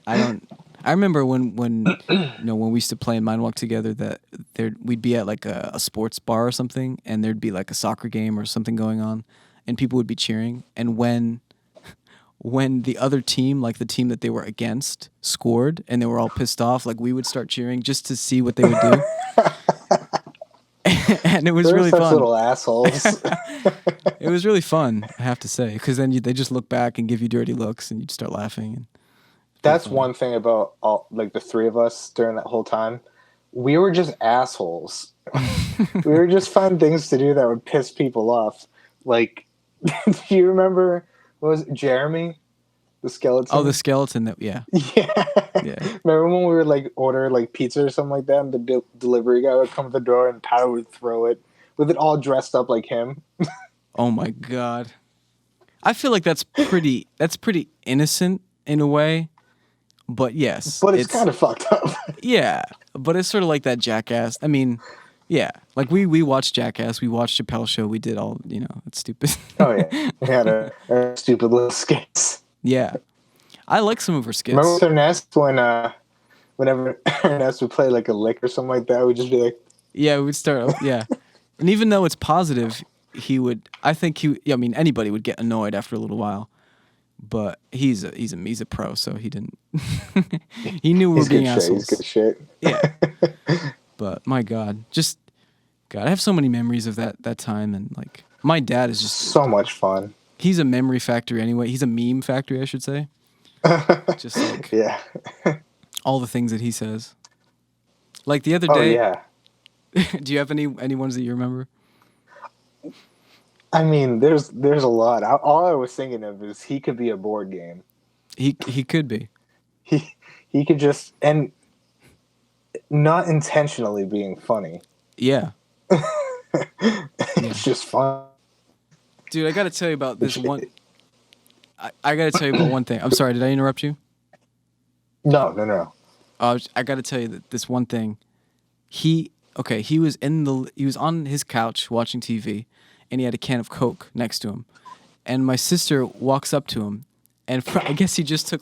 I remember when we used to play in Mind Walk together that we'd be at like a sports bar or something, and there'd be like a soccer game or something going on, and people would be cheering, and when the other team, like the team that they were against, scored and they were all pissed off, like we would start cheering just to see what they would do. And it was really fun. Little assholes. It was really fun, I have to say, because then they just look back and give you dirty looks, and you'd start laughing. And that's one thing about like the three of us during that whole time. We were just assholes. We were just finding things to do that would piss people off. Like, do you remember? What was it, Jeremy, the skeleton? Oh, the skeleton. Yeah. Remember when we would like order like pizza or something like that, and the delivery guy would come to the door and Tyler would throw it with it all dressed up like him. Oh my god! I feel like that's pretty innocent in a way, but yes, but it's kind of fucked up. Yeah, but it's sort of like that Jackass. I mean, yeah, like we watched Jackass, we watched Chappelle's Show, we did all, it's stupid. Oh yeah, we had our stupid little skits. Yeah, I like some of her skits. Remember with Ernest whenever Ernest would play like a lick or something like that, we'd just be like, yeah, we'd start, yeah, and even though it's positive, anybody would get annoyed after a little while, but he's a pro, so he didn't. He knew we were being assholes. He's good shit. Yeah, but my God, I have so many memories of that time, and like my dad is just so much fun. He's a memory factory anyway. He's a meme factory, I should say. Just like all the things that he says. Like the other day. Oh yeah. Do you have any ones that you remember? I mean, there's a lot. All I was thinking of is he could be a board game. He could be. He could just, and not intentionally being funny. Yeah. It's just fun. Dude, I got to tell you about this one. I got to tell you about one thing. I'm sorry, did I interrupt you? No. I got to tell you that this one thing. He was on his couch watching TV, and he had a can of Coke next to him, and my sister walks up to him, and I guess he just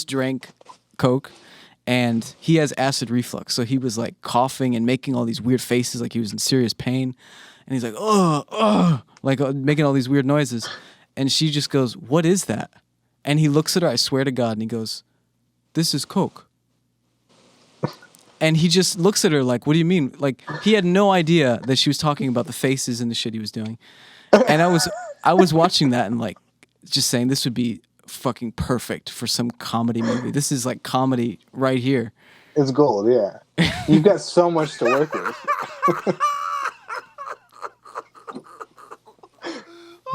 drank Coke, and he has acid reflux, so he was like coughing and making all these weird faces, like he was in serious pain, and he's like, making all these weird noises, and she just goes, "What is that?" And he looks at her, I swear to God, and he goes, "This is Coke." And he just looks at her like, "What do you mean?" Like, he had no idea that she was talking about the faces and the shit he was doing. And I was watching that and like just saying, this would be fucking perfect for some comedy movie. This is like comedy right here. It's gold, yeah. You've got so much to work with.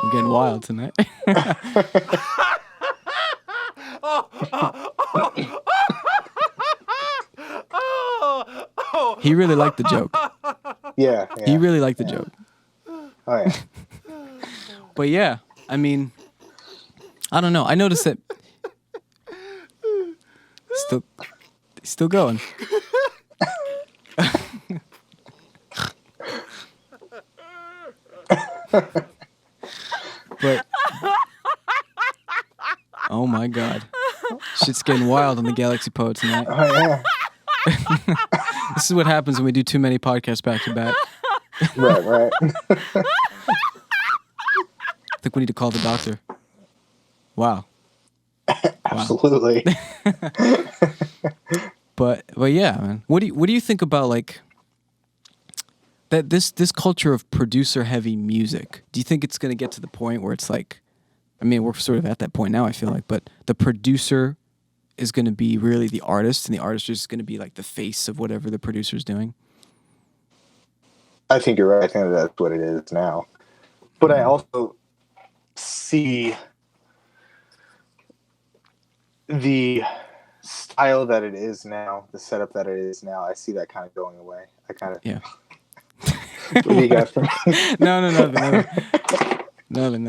I'm getting wild tonight. He really liked the joke. Yeah. He really liked the joke. Oh, yeah. But yeah, I mean, I don't know. I noticed that still going. But oh my God, shit's getting wild on the Galaxy Poet tonight. Oh, yeah. This is what happens when we do too many podcasts back to back. Right. I think we need to call the doctor. Wow. Absolutely. But yeah, man. What do you think about like that this culture of producer heavy music? Do you think it's going to get to the point where it's like, I mean, we're sort of at that point now, I feel like, but the producer is going to be really the artist, and the artist is going to be like the face of whatever the producer's doing? I think you're right. I think that's what it is now. But I also see the style that it is now, the setup that it is now, I see that kind of going away. I kind of... Yeah. What do you got for me? No.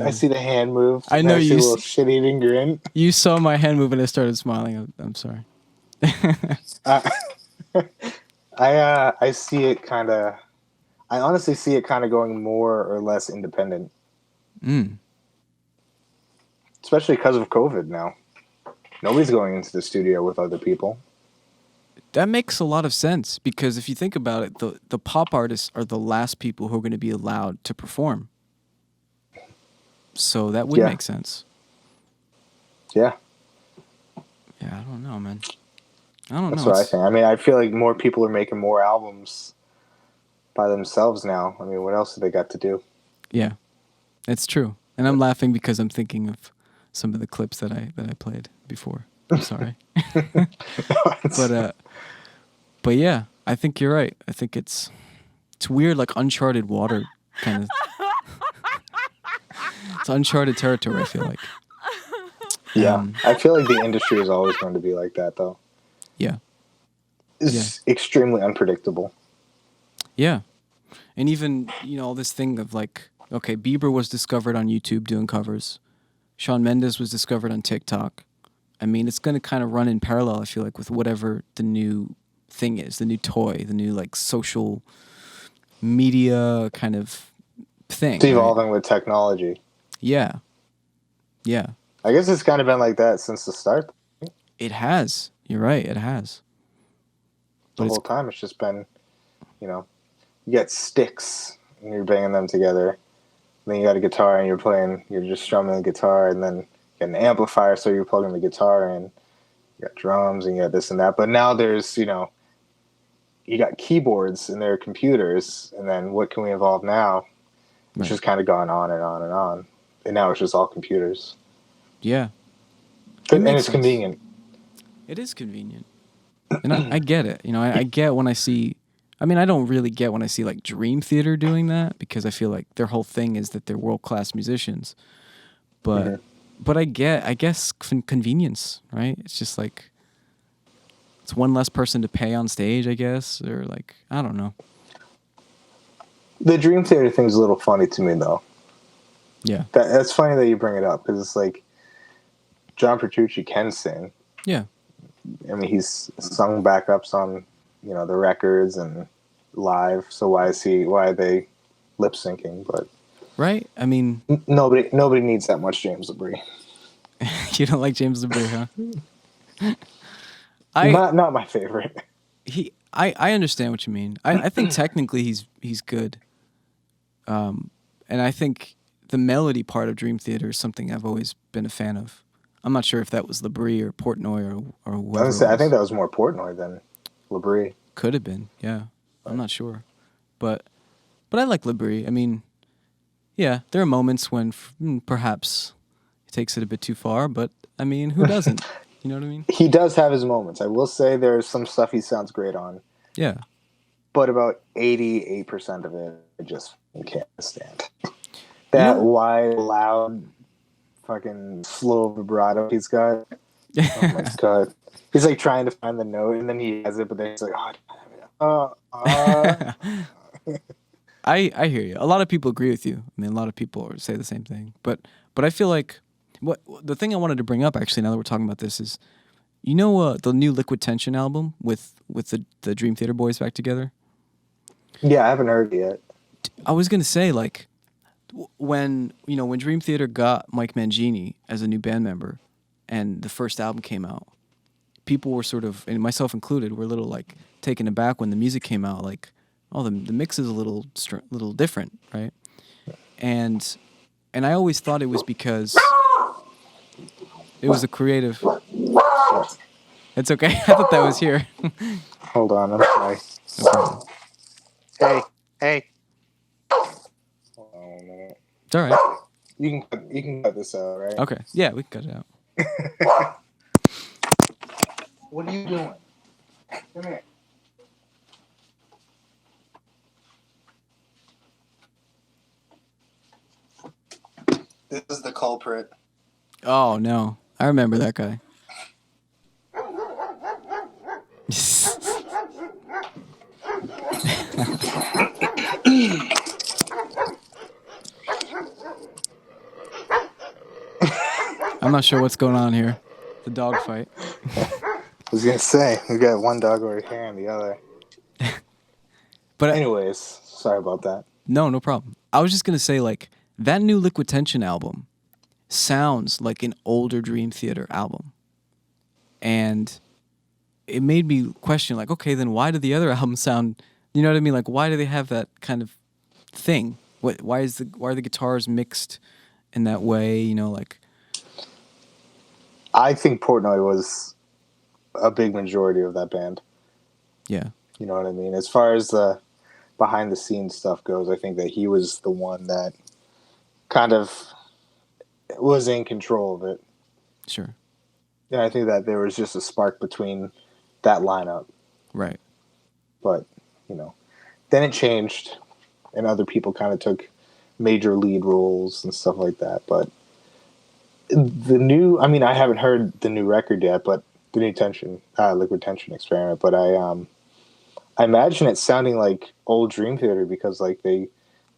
I see the hand move. I know I see you a little shit-eating grin. You saw my hand move and I started smiling. I'm sorry. I see it kind of... I honestly see it kind of going more or less independent. Especially because of COVID now. Nobody's going into the studio with other people. That makes a lot of sense, because if you think about it, the pop artists are the last people who are going to be allowed to perform. So that would make sense. Yeah. Yeah, I don't know, man. I don't know. That's what I think. I mean, I feel like more people are making more albums by themselves now. I mean, what else have they got to do? Yeah, it's true. And I'm laughing because I'm thinking of some of the clips that I played before. I'm sorry. But yeah, I think you're right. I think it's weird, like uncharted water kind of. It's uncharted territory, I feel like. Yeah. I feel like the industry is always going to be like that, though. Yeah. It's extremely unpredictable. Yeah. And even, all this thing of like, okay, Bieber was discovered on YouTube doing covers. Shawn Mendes was discovered on TikTok. I mean, it's going to kind of run in parallel, I feel like, with whatever the new thing is, the new toy, the new like social media kind of thing. It's evolving with technology. Yeah. Yeah. I guess it's kind of been like that since the start. It has. You're right. It has. The whole time it's just been, you get sticks and you're banging them together. Then you got a guitar and you're just strumming the guitar, and then you got an amplifier, so you're plugging the guitar in. You got drums and you got this and that. But now there's, you got keyboards in their computers, and then what can we evolve now? It's just kind of gone on and on and on. And now it's just all computers. Yeah. And it's convenient. It is convenient. And I get it. I get when I see... I mean, I don't really get when I see like Dream Theater doing that, because I feel like their whole thing is that they're world-class musicians. But but I guess convenience, right? It's just like it's one less person to pay on stage, I guess, or like I don't know. The Dream Theater thing's a little funny to me, though. Yeah, that's funny that you bring it up, because it's like John Petrucci can sing. Yeah, I mean, he's sung backups on the records and live. So why are they lip syncing? But right? I mean, Nobody needs that much James LaBrie. you don't like James LaBrie, huh? I Not my favorite. I understand what you mean. I think technically he's good. And I think the melody part of Dream Theater is something I've always been a fan of. I'm not sure if that was LaBrie or Portnoy or whoever it was. I think that was more Portnoy than LaBrie. Could have been, yeah. I'm not sure. But I like LaBrie. I mean, yeah, there are moments when perhaps he takes it a bit too far, but I mean, who doesn't? You know what I mean? He does have his moments. I will say there's some stuff he sounds great on. Yeah. But about 88% of it, I just can't stand. That wide, loud, fucking slow vibrato he's got. Oh my god. He's like trying to find the note, and then he has it, but then he's like, I hear you. A lot of people agree with you. I mean, a lot of people say the same thing. But I feel like the thing I wanted to bring up, actually, now that we're talking about this, is the new Liquid Tension album with the Dream Theater boys back together? Yeah, I haven't heard it yet. I was gonna say, like, when Dream Theater got Mike Mangini as a new band member, and the first album came out, people were sort of, and myself included, were a little like taken aback when the music came out. Like, oh, the mix is a little different, right? And I always thought it was because it was a creative. It's okay. I thought that was here. Hold on, I'm sorry. No problem. Hey. Hold on a minute. It's all right. You can cut this out, right? Okay. Yeah, we can cut it out. What are you doing? Come here. This is the culprit. Oh no, I remember that guy. I'm not sure what's going on here. The dog fight. I was gonna say we got one dog over here and the other. But anyways, sorry about that. No problem. I was just gonna say, like, that new Liquid Tension album sounds like an older Dream Theater album, and it made me question, like, okay, then why do the other albums sound? You know what I mean? Like, why do they have that kind of thing? Why are the guitars mixed in that way? You know, like. I think Portnoy was a big majority of that band. Yeah. You know what I mean? As far as the behind the scenes stuff goes, I think that he was the one that kind of was in control of it. Sure. Yeah, I think that there was just a spark between that lineup. Right. But, then it changed and other people kind of took major lead roles and stuff like that. But I haven't heard the new record yet, but the new Liquid Tension Experiment, but I imagine it's sounding like old Dream Theater because like they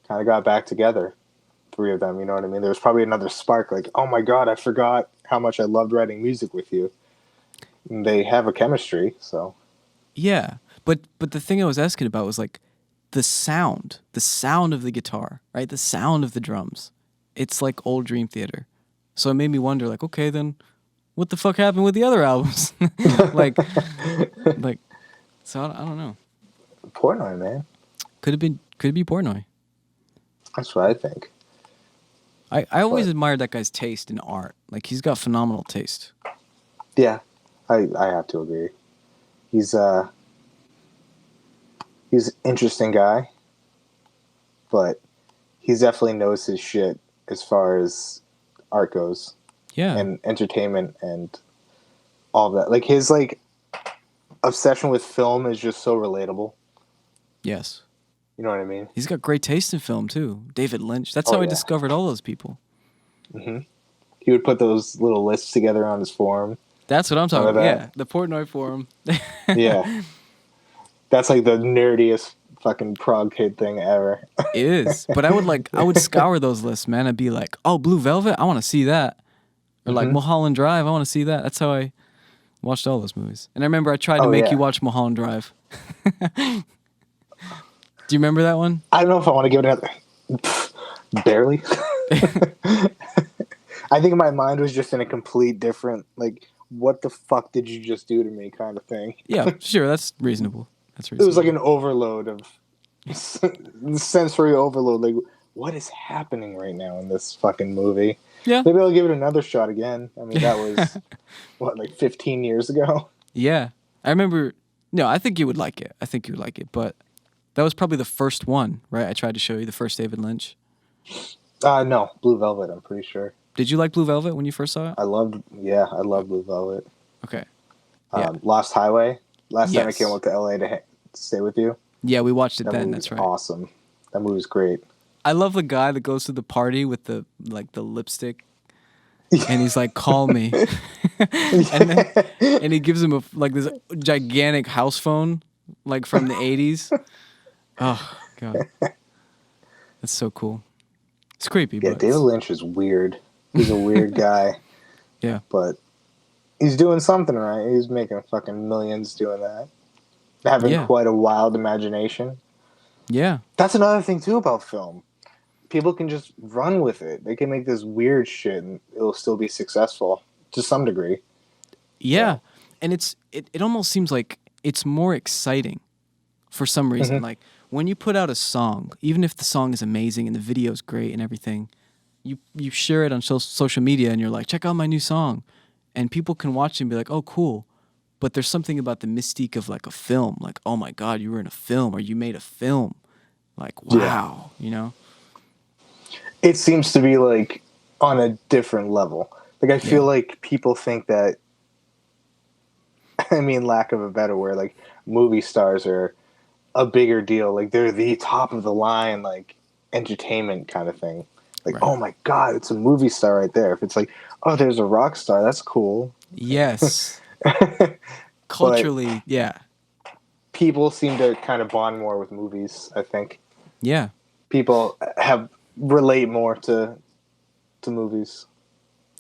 kind of got back together, three of them, you know what I mean? There was probably another spark, like, oh my God, I forgot how much I loved writing music with you. And they have a chemistry, so. Yeah, but the thing I was asking about was like the sound of the guitar, right? The sound of the drums. It's like old Dream Theater. So it made me wonder, like, okay, then what the fuck happened with the other albums? like, so I don't know. Portnoy, man. Could it be Portnoy? That's what I think. I always admired that guy's taste in art. Like, he's got phenomenal taste. Yeah, I have to agree. He's an interesting guy, but he definitely knows his shit as far as art goes. Yeah. And entertainment and all that. Like, his like obsession with film is just so relatable. Yes. You know what I mean? He's got great taste in film too. David Lynch. That's how I discovered all those people. Mm-hmm. He would put those little lists together on his forum. That's what I'm talking about. Yeah, the Portnoy forum. Yeah. That's like the nerdiest fucking prog kid thing ever. It is. But I would scour those lists, man. I'd be like, oh, Blue Velvet? I want to see that. Or like Mulholland Drive? I want to see that. That's how I watched all those movies. And I remember I tried to make you watch Mulholland Drive. Do you remember that one? I don't know if I want to give it another. Barely. I think my mind was just in a complete different, like, what the fuck did you just do to me kind of thing. Yeah, sure. That's reasonable. It was like an overload of sensory overload. Like, what is happening right now in this fucking movie? Yeah. Maybe I'll give it another shot again. I mean, that was, what, like 15 years ago? Yeah. I remember. No, I think you would like it. I think you would like it. But that was probably the first one, right? I tried to show you the first David Lynch. No, Blue Velvet, I'm pretty sure. Did you like Blue Velvet when you first saw it? I loved Blue Velvet. Okay. Yeah. Lost Highway. Last time I Yes. came up to LA to stay with you. Yeah, we watched it That then. movie's That's right. awesome. That movie's great. I love the guy that goes to the party with the lipstick, and he's like, "Call me," and he gives him this gigantic house phone, like from the '80s. Oh god, that's so cool. It's creepy. Yeah, but David Lynch is weird. He's a weird guy. Yeah, but he's doing something right. He's making fucking millions doing that. Having quite a wild imagination. Yeah. That's another thing too about film. People can just run with it. They can make this weird shit and it'll still be successful to some degree. Yeah. And it almost seems like it's more exciting for some reason. Like when you put out a song, even if the song is amazing and the video is great and everything, you share it on social media and you're like, check out my new song. And people can watch it and be like, oh, cool. But there's something about the mystique of like a film. Like, oh my God, you were in a film or you made a film. Like, wow, you know? It seems to be like on a different level. Like I feel like people think that, I mean, lack of a better word, like movie stars are a bigger deal. Like they're the top of the line, like entertainment kind of thing. Like, oh my God, it's a movie star right there. If it's like, oh, there's a rock star, that's cool. Yes. Culturally, people seem to kind of bond more with movies, I think. Yeah. People relate more to movies.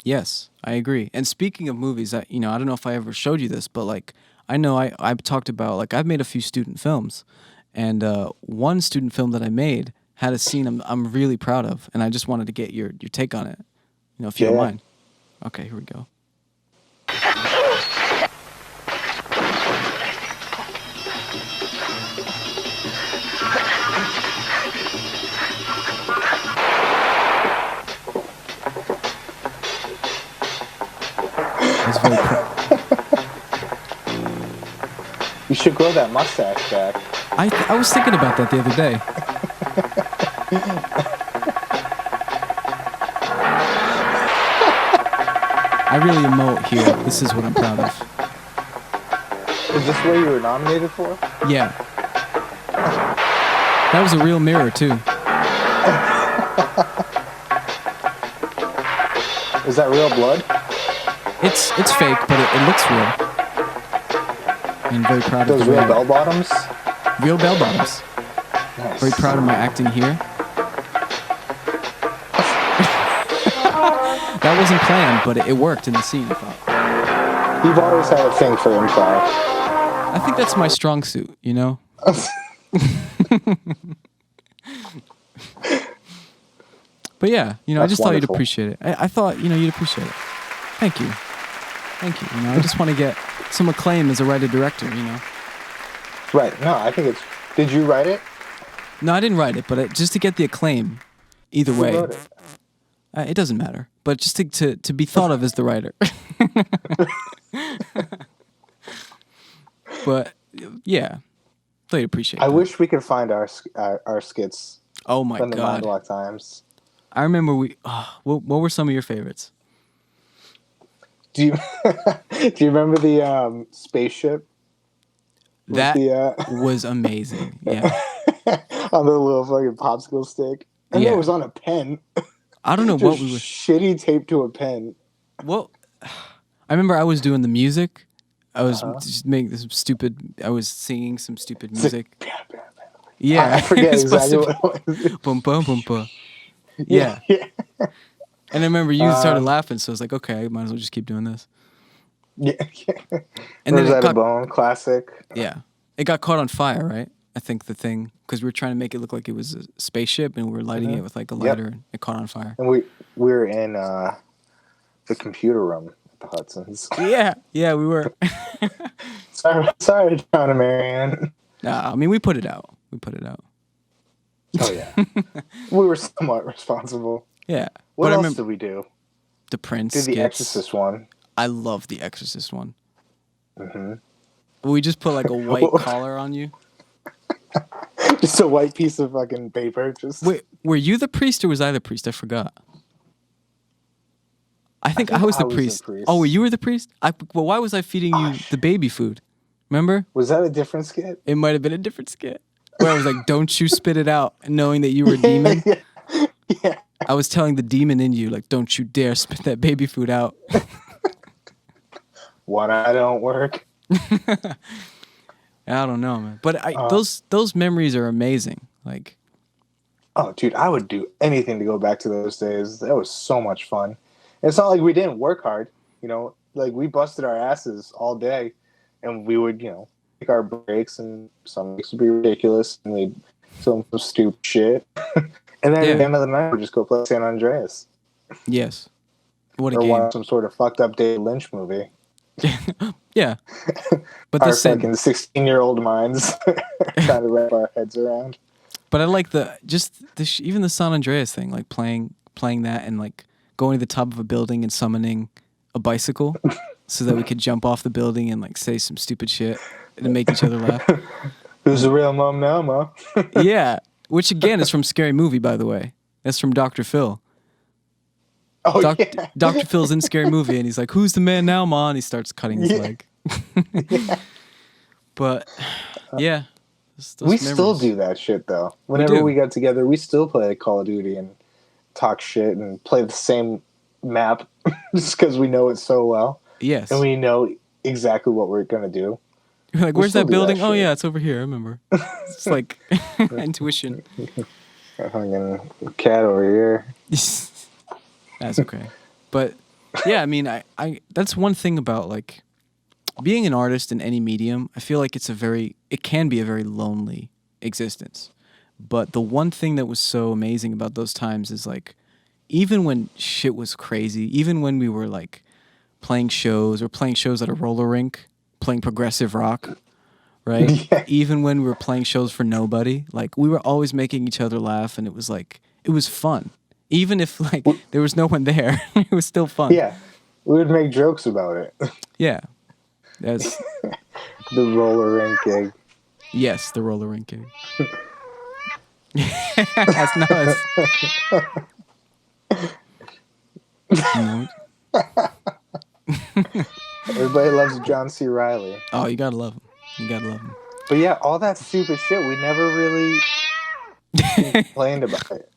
Yes, I agree. And speaking of movies, I don't know if I ever showed you this, but like I know I've talked about, like, I've made a few student films, and one student film that I made had a scene I'm really proud of, and I just wanted to get your take on it. You know, if you don't mind. Okay, here we go. That's very You should grow that mustache back. I was thinking about that the other day. I really emote here. This is what I'm proud of. Is this what you were nominated for? Yeah. That was a real mirror, too. Is that real blood? It's fake, but it looks real. And very proud of those the real way. bell bottoms. Real bell bottoms. Nice. Very proud of my acting here. That wasn't planned, but it worked in the scene, I thought. You've always had a thing for improv. I think that's my strong suit, you know? But yeah, I just thought you'd appreciate it. I thought, you'd appreciate it. Thank you. Thank you. I just want to get some acclaim as a writer-director, Right. No, I think it's... Did you write it? No, I didn't write it, but just to get the acclaim, either way. Who wrote it? It doesn't matter. But just to be thought of as the writer. But, yeah. Thought you'd appreciate it. I wish we could find our skits. Oh, my from the God. Mind Block Times. I remember what were some of your favorites? Do you remember the spaceship? That was amazing. Yeah. On the little fucking popsicle stick. I know it was on a pen. I don't know what we were... Shitty tape to a pen. Well, I remember I was doing the music. I was just making some stupid... I was singing some stupid music. Yeah. I forget exactly what it was. Boom, boom, boom, boom. Yeah. And I remember you started laughing, so I was like, okay, I might as well just keep doing this. Yeah. And then Rosetta Bone, classic. Yeah. It got caught on fire, right? I think the thing, because we were trying to make it look like it was a spaceship, and we were lighting it with like a Yep. lighter, and it caught on fire. And we were in the computer room at the Hudson's. Yeah, we were. Sorry, John and Marianne. Nah, I mean, we put it out. Oh yeah, we were somewhat responsible. Yeah. What But I else remember did we do? the Prince Did the skits. Exorcist one? I love the Exorcist one. Mm-hmm. We just put like a white collar on you. Just a white piece of fucking paper. Just Wait, were you the priest or was I the priest? I forgot. I think I was the priest. Oh, you were the priest? Well, why was I feeding you the baby food? Remember? Was that a different skit? It might have been a different skit. Where I was like, don't you spit it out, knowing that you were a demon. Yeah. I was telling the demon in you, like, don't you dare spit that baby food out. One eye don't work. I don't know, man. But those memories are amazing. Like, oh, dude, I would do anything to go back to those days. That was so much fun. And it's not like we didn't work hard. You know, like we busted our asses all day, and we would, take our breaks, and some weeks would be ridiculous, and we'd film some stupid shit. And then at the end of the night, we'd just go play San Andreas. Yes. What a or game. watch some sort of fucked up David Lynch movie. Yeah. But our fucking 16-year-old minds trying to wrap our heads around. But I like even the San Andreas thing, like playing that and like going to the top of a building and summoning a bicycle so that we could jump off the building and like say some stupid shit and make each other laugh. Who's the real mom now, Ma? Yeah. Which again is from Scary Movie, by the way. That's from Dr. Phil. Oh, yeah. Dr. Phil's in Scary Movie, and he's like, "Who's the man now, Ma?" And he starts cutting his leg. Yeah. But yeah, we still do that shit though. Whenever we got together, we still play Call of Duty and talk shit and play the same map just because we know it so well. Yes, and we know exactly what we're gonna do. You're like, where's that building? Oh yeah, it's over here. I remember. It's like intuition. Fucking cat over here. That's okay. But yeah, I mean, I that's one thing about like being an artist in any medium. I feel like it can be a very lonely existence. But the one thing that was so amazing about those times is like, even when shit was crazy, even when we were like playing shows at a roller rink, playing progressive rock, right? Yeah. Even when we were playing shows for nobody, like we were always making each other laugh, and it was fun. Even if like there was no one there, it was still fun. Yeah, we would make jokes about it. Yeah, that's the roller rink gig. Yes, the roller rink gig. That's nice. Everybody loves John C. Reilly. Oh, you gotta love him. But yeah, all that stupid shit, we never really complained about it.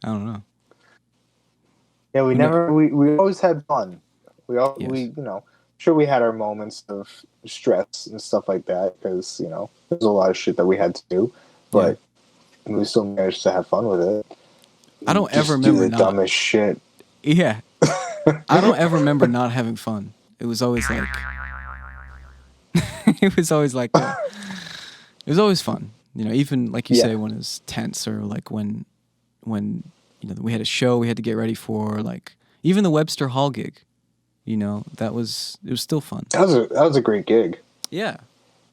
I don't know. Yeah, we always had fun. We sure we had our moments of stress and stuff like that because there's a lot of shit that we had to do, but we still managed to have fun with it. I don't ever remember the dumbest shit. Yeah, I don't ever remember not having fun. It was always like, it was always fun. Even like you say, when it was tense, or like when we had a show we had to get ready for, like even the Webster Hall gig. It was still fun. That was a great gig. Yeah,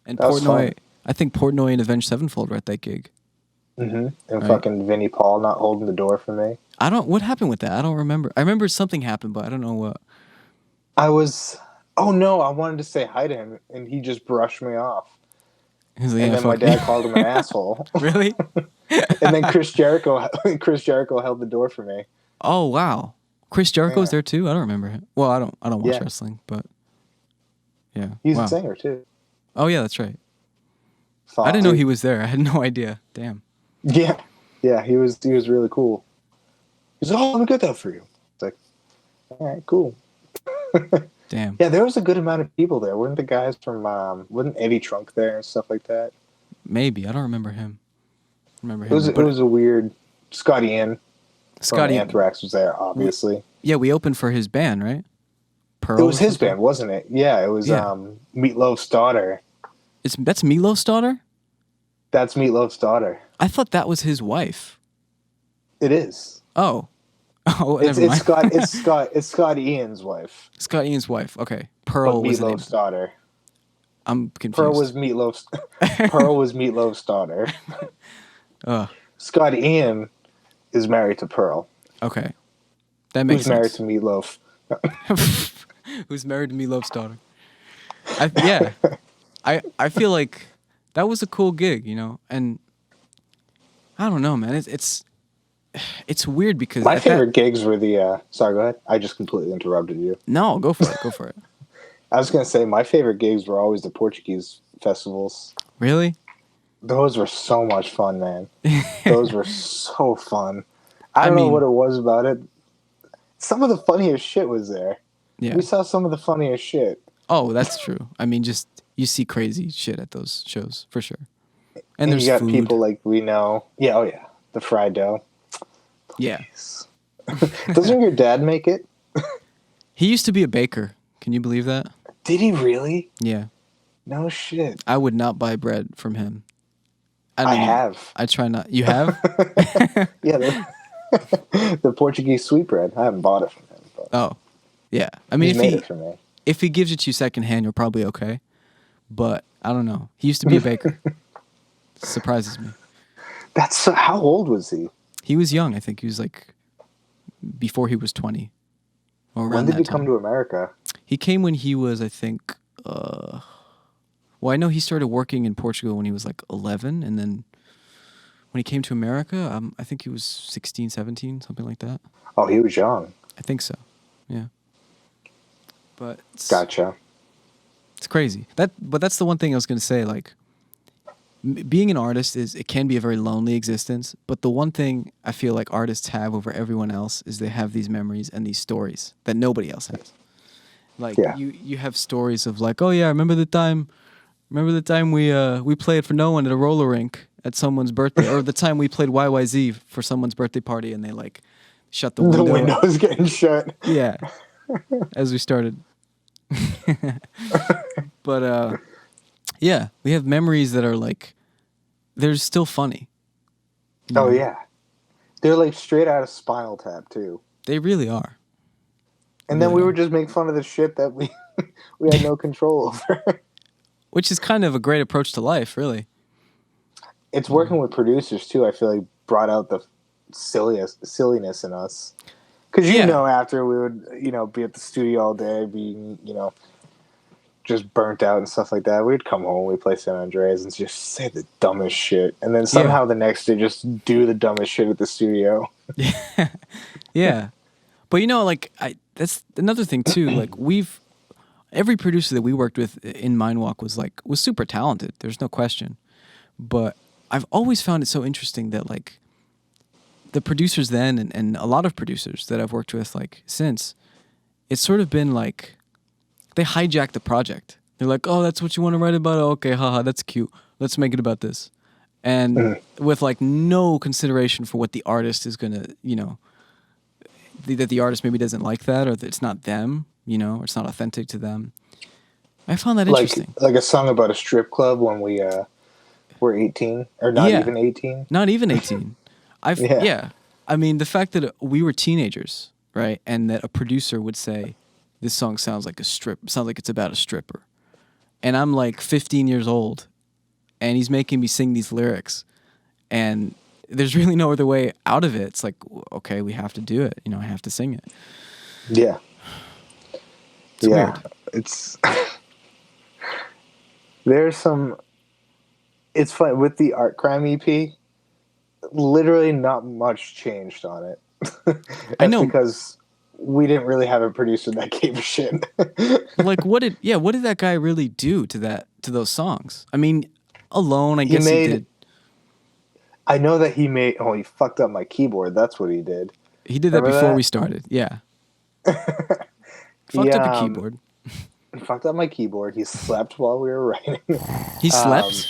and Portnoy. I think Portnoy and Avenged Sevenfold were at that gig. Mm-hmm. And fucking Vinnie Paul not holding the door for me. What happened with that? I don't remember. I remember something happened, but I don't know what. I wanted to say hi to him, and he just brushed me off. And then my dad called him an asshole. Really? And then Chris Jericho held the door for me. Oh wow, Chris Jericho's there too. I don't remember him. Well, I don't watch wrestling, but yeah, he's a singer too. Oh yeah, that's right. I didn't know he was there. I had no idea. Damn. Yeah, he was really cool. He's like, "Oh, let me get that for you." It's like, all right, cool. Damn. Yeah, there was a good amount of people there. Weren't the guys from wasn't Eddie Trunk there and stuff like that? Maybe. I don't remember him. It was a weird Scotty Ian. Scotty Anthrax was there, obviously. We opened for his band, right? Pearl. It was his band, wasn't it? Yeah, it was Meatloaf's daughter. That's Meatloaf's daughter? That's Meatloaf's daughter. I thought that was his wife. It is. Oh. Oh, It's never mind. it's Scott Ian's wife. Scott Ian's wife. Okay. But Pearl was the name. Meatloaf's daughter. I'm confused. Pearl was Meatloaf's daughter. Ugh. Scott Ian is married to Pearl. Okay. That makes sense. Who's married to Meatloaf. Who's married to Meatloaf's daughter. I feel like that was a cool gig, you know, and I don't know, man. It's weird because my favorite gigs were the. Sorry, go ahead. I just completely interrupted you. No, go for it. Go for it. I was gonna say my favorite gigs were always the Portuguese festivals. Really? Those were so much fun, man. Those were so fun. I don't know what it was about it. Some of the funniest shit was there. Yeah. We saw some of the funniest shit. Oh, that's true. I mean, just you see crazy shit at those shows for sure. And there's you got food. people like we know. Yeah, oh yeah, the fried dough. Please. Yeah. Doesn't your dad make it? He used to be a baker. Can you believe that? Did he really? Yeah. No shit. I would not buy bread from him. I have. I try not. You have? Yeah, the Portuguese sweetbread. I haven't bought it from him. But Oh, yeah. I mean, he made it for me. if he gives it to you secondhand, you're probably okay. But I don't know. He used to be a baker. Surprises me. How old was he? He was young. I think he was like before he was 20. Or around When did that he time. come to America? He came when he was, I think. Well, I know he started working in Portugal when he was like 11, and then when he came to America, I think he was 16, 17, something like that. Oh, he was young. I think so. Yeah. But Gotcha. it's crazy. But that's the one thing I was going to say. Like, being an artist it can be a very lonely existence. But the one thing I feel like artists have over everyone else is they have these memories and these stories that nobody else has. Like you have stories of like, oh yeah, remember the time we played for no one at a roller rink at someone's birthday, or the time we played YYZ for someone's birthday party and they like shut the window. The window's getting shut. Yeah. As we started. But yeah, we have memories that are like they're still funny. Oh yeah. They're like straight out of Spinal Tap too. They really are. And then we would just make fun of the shit that we had no control over. Which is kind of a great approach to life, really. It's working with producers too. I feel like brought out the silliness in us. Because after we would be at the studio all day, being just burnt out and stuff like that. We'd come home, we'd play San Andreas, and just say the dumbest shit, and then somehow the next day just do the dumbest shit at the studio. Yeah, yeah. But that's another thing too. Like every producer that we worked with in Mindwalk was super talented. There's no question. But I've always found it so interesting that like the producers then and a lot of producers that I've worked with like since, it's sort of been like they hijack the project. They're like, oh, that's what you want to write about? Oh, okay, haha, that's cute. Let's make it about this. And with like no consideration for what the artist is going to, that the artist maybe doesn't like that, or that it's not them, or it's not authentic to them. I found that interesting. Like a song about a strip club when we were 18, or not even 18. Not even 18. I mean, the fact that we were teenagers, right, and that a producer would say, "This song sounds like it's about a stripper," and I'm like 15 years old, and he's making me sing these lyrics, and there's really no other way out of it. It's like, okay, we have to do it. I have to sing it. Yeah. It's weird. It's there's some. It's fun with the Art Crime EP. Literally, not much changed on it. I know, because we didn't really have a producer that gave a shit. Like, what did that guy really do to those songs? I mean, Alone, I guess he did. I know that he fucked up my keyboard. That's what he did. He did that before we started. Yeah. Fucked up your keyboard. He fucked up my keyboard. He slept while we were writing. He slept?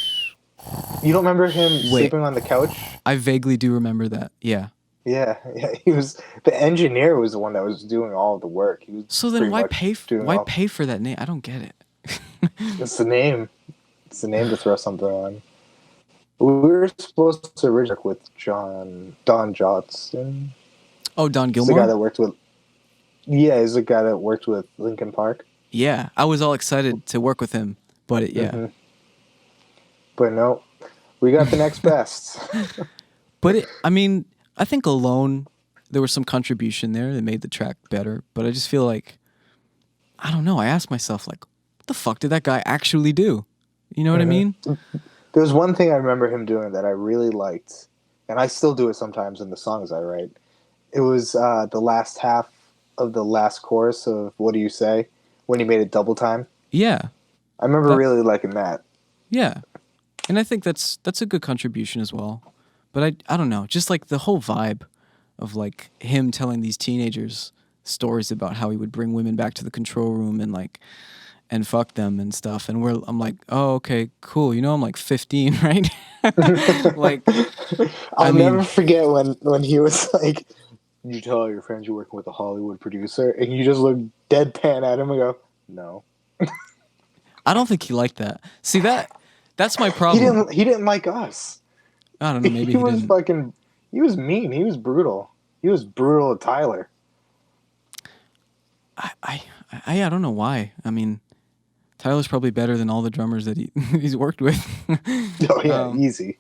You don't remember him sleeping on the couch? I vaguely do remember that. Yeah. Yeah. He was the engineer was the one that was doing all of the work. He was so then why pay for that name? I don't get it. It's the name. It's the name to throw something on. We were supposed to originally work with Don Johnson. Oh, Don He's the guy Gilmore? that worked with. Yeah, he's the guy that worked with Linkin Park. Yeah, I was all excited to work with him, but yeah. Mm-hmm. But no, we got the next best. But I mean, I think alone there was some contribution there that made the track better. But I just feel like, I don't know. I asked myself, like, what the fuck did that guy actually do? You know what I mean? There was one thing I remember him doing that I really liked, and I still do it sometimes in the songs I write. It was the last half of the last chorus of "What Do You Say" when he made it double time. Yeah, I remember really liking that. yeah, and I think that's a good contribution as well. But I don't know, just like the whole vibe of like him telling these teenagers stories about how he would bring women back to the control room and like and fuck them and stuff. And I'm like, oh, okay, cool. You know, I'm like 15, right? Like, I'll never forget when he was like, you tell all your friends you're working with a Hollywood producer, and you just look deadpan at him and go, no. I don't think he liked that. See, that's my problem. He didn't like us. I don't know. Maybe he was didn't. he was mean. He was brutal. He was brutal to Tyler. I don't know why. I mean, Tyler's probably better than all the drummers that he's worked with. Oh yeah, easy.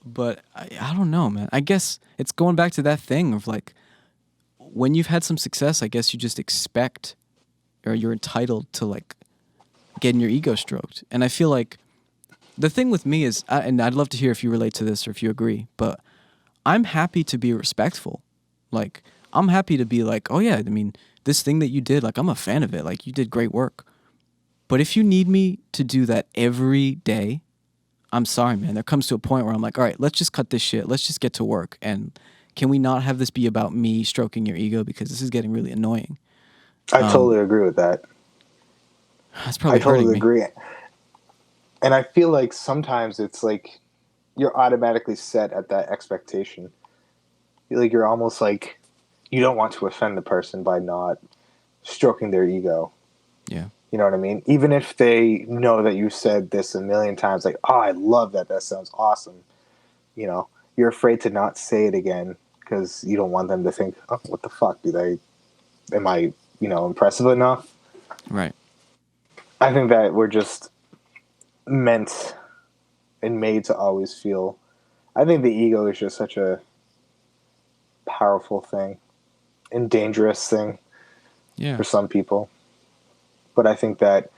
But I don't know, man. I guess it's going back to that thing of like, when you've had some success, I guess you just expect, or you're entitled to like getting your ego stroked. And I feel like the thing with me is, and I'd love to hear if you relate to this or if you agree, but I'm happy to be respectful. Like, I'm happy to be like, oh yeah, I mean, this thing that you did, like, I'm a fan of it. Like, you did great work. But if you need me to do that every day, I'm sorry, man. There comes to a point where I'm like, all right, let's just cut this shit. Let's just get to work. And can we not have this be about me stroking your ego? Because this is getting really annoying. I totally agree with that. That's probably hurting me. Agree. And I feel like sometimes it's like you're automatically set at that expectation. Like you're almost like you don't want to offend the person by not stroking their ego. Yeah. You know what I mean? Even if they know that you said this a million times, like, oh, I love that. That sounds awesome. You know, you're afraid to not say it again because you don't want them to think, oh, what the fuck? Am I, impressive enough? Right. I think that we're just meant and made to always feel. I think the ego is just such a powerful thing and dangerous thing for some people. But I think that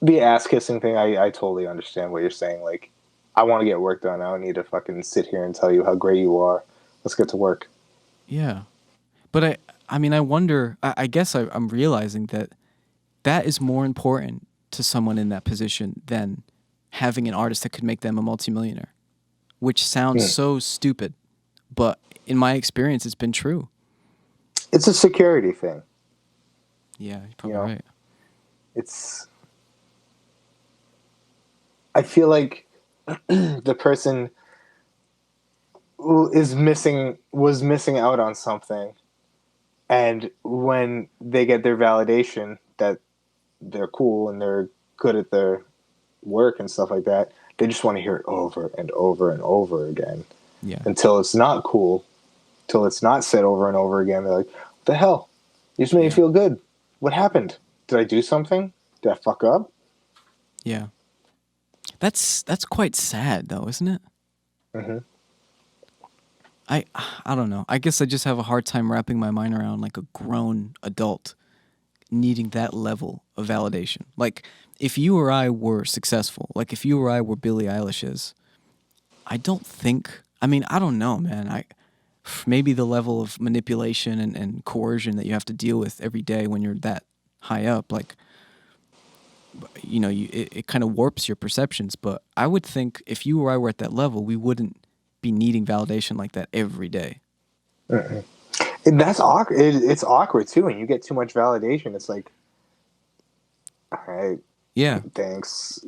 the ass kissing thing, I totally understand what you're saying. Like, I want to get work done. I don't need to fucking sit here and tell you how great you are. Let's get to work. Yeah. But I mean, I wonder, I guess I'm realizing that is more important to someone in that position than having an artist that could make them a multimillionaire, which sounds so stupid. But in my experience, it's been true. It's a security thing. Yeah, you're probably right. I feel like the person who was missing out on something, and when they get their validation that they're cool and they're good at their work and stuff like that, they just want to hear it over and over and over again. Yeah. Until it's not cool, till it's not said over and over again. They're like, what the hell? You just made me feel good. What happened? Did I do something? Did I fuck up? Yeah. That's quite sad, though, isn't it? Mm-hmm. I don't know. I guess I just have a hard time wrapping my mind around like a grown adult needing that level of validation. Like, if you or I were successful, like if you or I were Billie Eilish's, I don't know, man. Maybe the level of manipulation and coercion that you have to deal with every day when you're that high up, like, it kind of warps your perceptions. But I would think if you or I were at that level, we wouldn't be needing validation like that every day. Mm-hmm. And that's awkward. It's awkward too when you get too much validation. It's like, all right, yeah, thanks.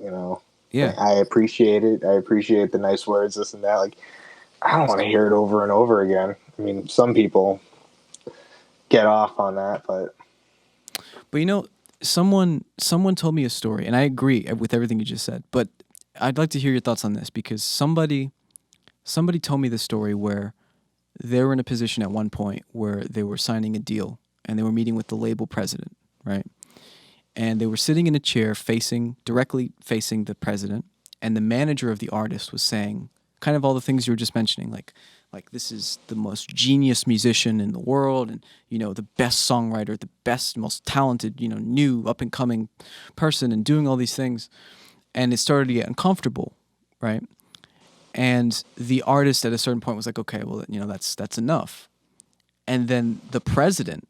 Yeah, I appreciate it. I appreciate the nice words, this and that. Like, I don't want to hear it over and over again. I mean, some people get off on that, but someone told me a story, and I agree with everything you just said. But I'd like to hear your thoughts on this, because somebody told me the story where they were in a position at one point where they were signing a deal and they were meeting with the label president, right? And they were sitting in a chair directly facing the president, and the manager of the artist was saying kind of all the things you were just mentioning, like this is the most genius musician in the world, and the best songwriter, the best, most talented, new up and coming person, and doing all these things. And it started to get uncomfortable, right? And the artist at a certain point was like, okay, well, that's enough. And then the president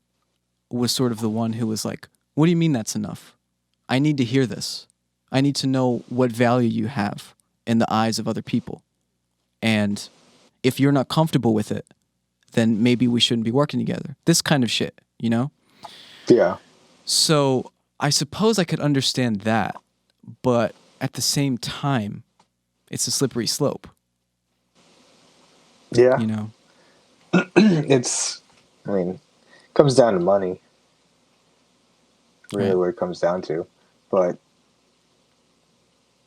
was sort of the one who was like, what do you mean that's enough? I need to hear this. I need to know what value you have in the eyes of other people. And if you're not comfortable with it, then maybe we shouldn't be working together. This kind of shit, Yeah. So I suppose I could understand that, but at the same time, it's a slippery slope. Yeah. It's, it comes down to money. Really, right. what it comes down to. But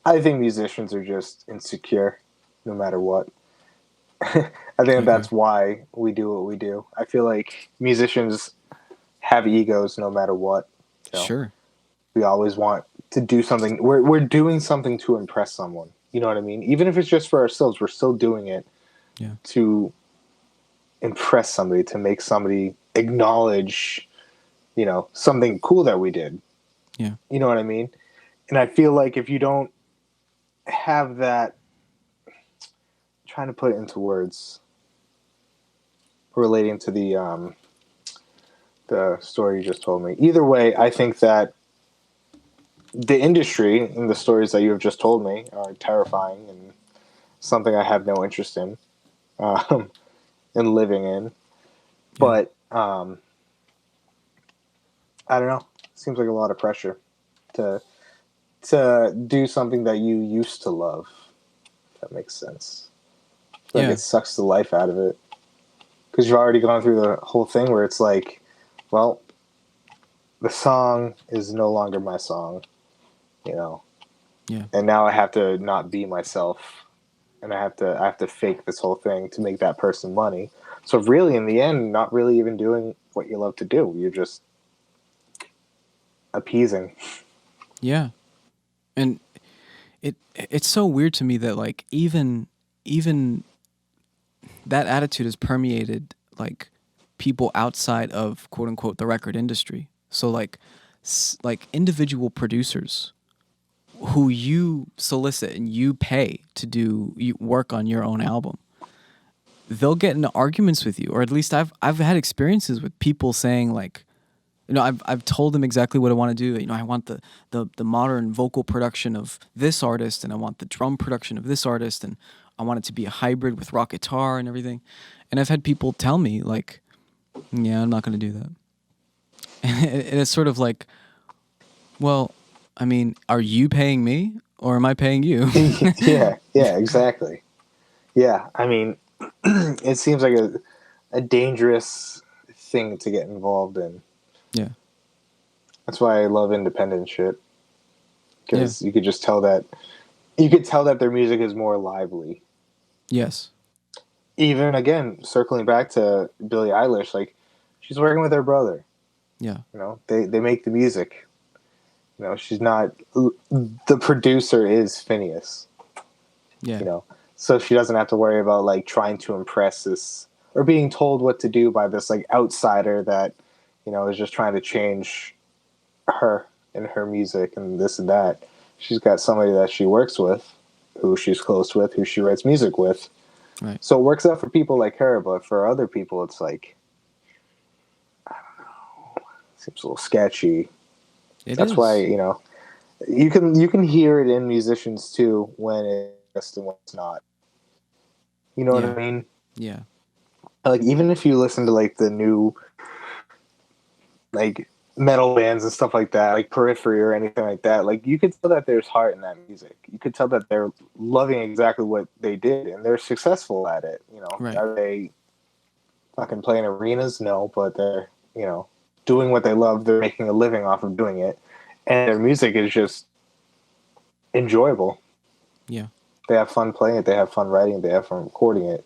I think musicians are just insecure no matter what. I think that's why we do what we do. I feel like musicians have egos no matter what. Sure. We always want to do something. We're doing something to impress someone. You know what I mean? Even if it's just for ourselves, we're still doing it to impress somebody, to make somebody acknowledge, something cool that we did. Yeah. You know what I mean? And I feel like if you don't have that, I'm trying to put it into words relating to the story you just told me. Either way, I think that the industry and the stories that you have just told me are terrifying and something I have no interest in living in. Yeah. But I don't know. Seems like a lot of pressure to do something that you used to love. If that makes sense. Like it sucks the life out of it. Because you've already gone through the whole thing where it's like, well, the song is no longer my song, Yeah. And now I have to not be myself, and I have to fake this whole thing to make that person money. So really, in the end, not really even doing what you love to do. You're just appeasing. Yeah. And it's so weird to me that like even that attitude has permeated like people outside of quote unquote the record industry. So like individual producers who you solicit and you pay to do work on your own album, they'll get into arguments with you, or at least I've had experiences with people saying like, I've told them exactly what I want to do. I want the modern vocal production of this artist, and I want the drum production of this artist, and I want it to be a hybrid with rock guitar and everything. And I've had people tell me like, yeah, I'm not going to do that. And it's sort of like, well, I mean, are you paying me or am I paying you? Yeah, exactly. Yeah, I mean, it seems like a dangerous thing to get involved in. Yeah. That's why I love independent shit. Because you could just tell that their music is more lively. Yes. Even again, circling back to Billie Eilish, like she's working with her brother. Yeah. They make the music. She's not, the producer is Phineas. Yeah. So she doesn't have to worry about like trying to impress this or being told what to do by this like outsider that, is just trying to change her and her music and this and that. She's got somebody that she works with, who she's close with, who she writes music with. Right. So it works out for people like her, but for other people, it's like, I don't know, it seems a little sketchy. That's why, you can hear it in musicians too when it's just and when it's not. You know what I mean? Yeah. Like even if you listen to like the new like metal bands and stuff like that, like Periphery or anything like that, like you could tell that there's heart in that music. You could tell that they're loving exactly what they did and they're successful at it. Right. Are they fucking playing arenas? No, but they're, doing what they love. They're making a living off of doing it. And their music is just enjoyable. Yeah. They have fun playing it. They have fun writing it. They have fun recording it.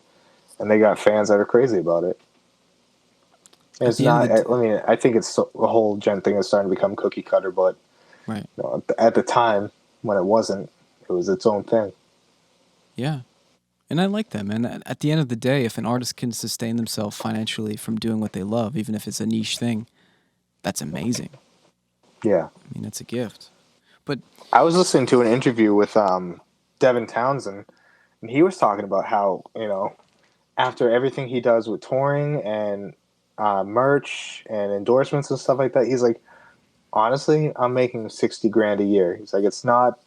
And they got fans that are crazy about it. And it's not, I mean, I think it's the whole gen thing is starting to become cookie cutter, but right. you know, at the time when it wasn't, it was its own thing. Yeah. And I like that, man. At the end of the day, if an artist can sustain themselves financially from doing what they love, even if it's a niche thing, that's amazing. Yeah. I mean, it's a gift. But I was listening to an interview with Devin Townsend, and he was talking about how, you know, after everything he does with touring and merch and endorsements and stuff like that, he's like, honestly, I'm making $60,000 a year. He's like, it's not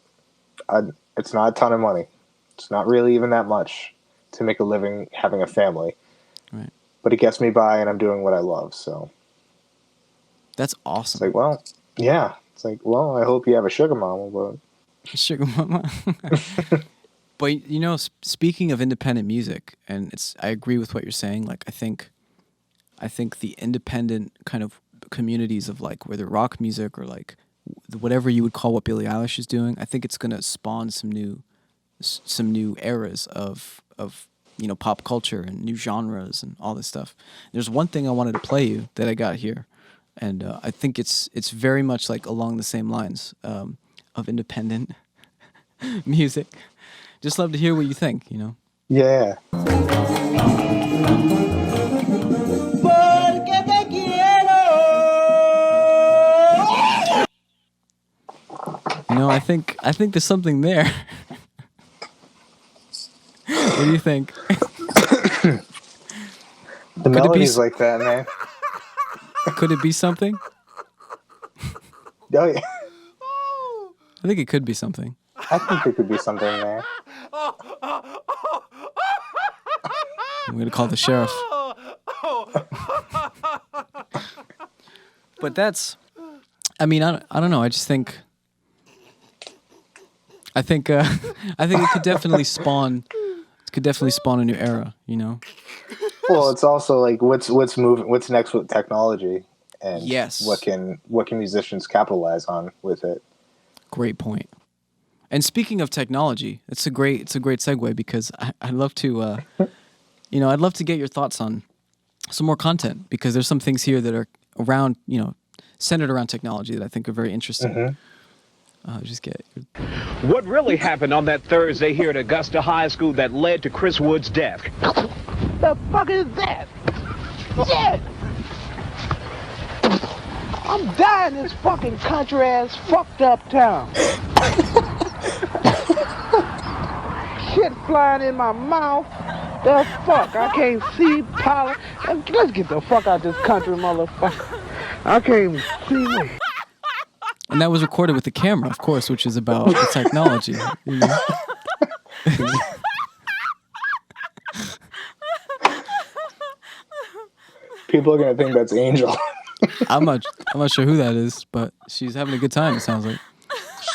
a ton of money. It's not really even that much to make a living having a family. right. But it gets me by, and I'm doing what I love. So That's awesome. it's like, well, yeah. It's like, well, I hope you have a sugar mama, but Sugar mama. But you know, speaking of independent music, and I agree with what you're saying. Like, I think the independent kind of communities of like whether rock music or like whatever you would call what Billie Eilish is doing, I think it's gonna spawn some new eras of you know, pop culture and new genres and all this stuff. There's one thing I wanted to play you that I got here, and I think it's very much like along the same lines of independent music. Just love to hear what you think, you know. yeah. You know, I think there's something there. What do you think? The melody's like that, man. Could it be something? Oh, yeah. I think it could be something. I think there could be something there. I'm going to call the sheriff. But that's, I mean, I don't know. I just think, I think it could definitely spawn a new era, you know? Well, it's also like what's moving, what's next with technology, and yes, what can musicians capitalize on with it. Great point. And speaking of technology, it's a great segue because I'd love to, you know, I'd love to get your thoughts on some more content because there's some things here that are around, you know, centered around technology that I think are very interesting. Mm-hmm. Just get what really happened on that Thursday here at Augusta High School that led to Chris Wood's death? The fuck is that? Shit! I'm dying in this fucking country ass fucked up town. Shit flying in my mouth. The fuck? I can't see pollen. Let's get the fuck out of this country, motherfucker. I can't even see me. And that was recorded with the camera, of course, which is about the technology. You know? People are gonna think that's Angel. I'm not sure who that is, but she's having a good time. It sounds like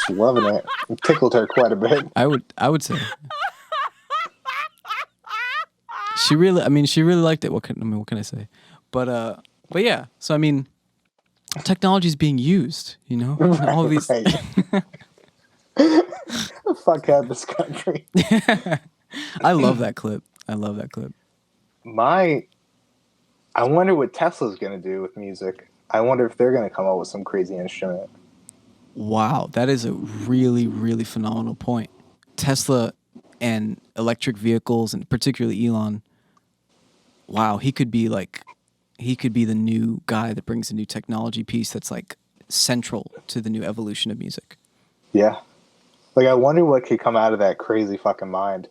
She's loving it. It tickled her quite a bit. I would say she really liked it. What can I say? But yeah. So I mean, technology is being used. You know, all these. Fuck out this country. I love that clip. I wonder what Tesla's going to do with music. I wonder if they're going to come up with some crazy instrument. Wow, that is a really, really phenomenal point. Tesla and electric vehicles, and particularly Elon. Wow, he could be the new guy that brings a new technology piece that's like central to the new evolution of music. Yeah. Like, I wonder what could come out of that crazy fucking mind.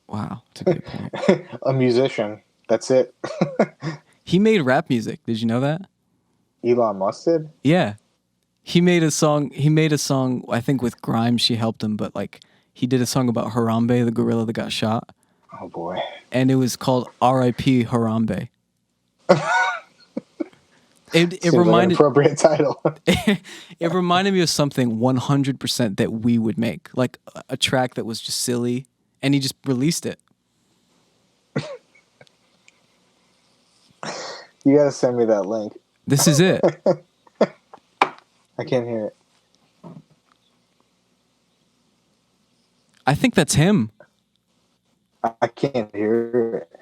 Wow, that's a great point. A musician. That's it. He made rap music. Did you know that? Elon Musk did? Yeah. He made a song, I think with Grimes, she helped him, but like he did a song about Harambe, the gorilla that got shot. Oh boy. And it was called R.I.P. Harambe. It reminded like an appropriate title. It reminded me of something 100% that we would make, like a track that was just silly, and he just released it. You gotta send me that link. This is it. I can't hear it. I think that's him. I can't hear it.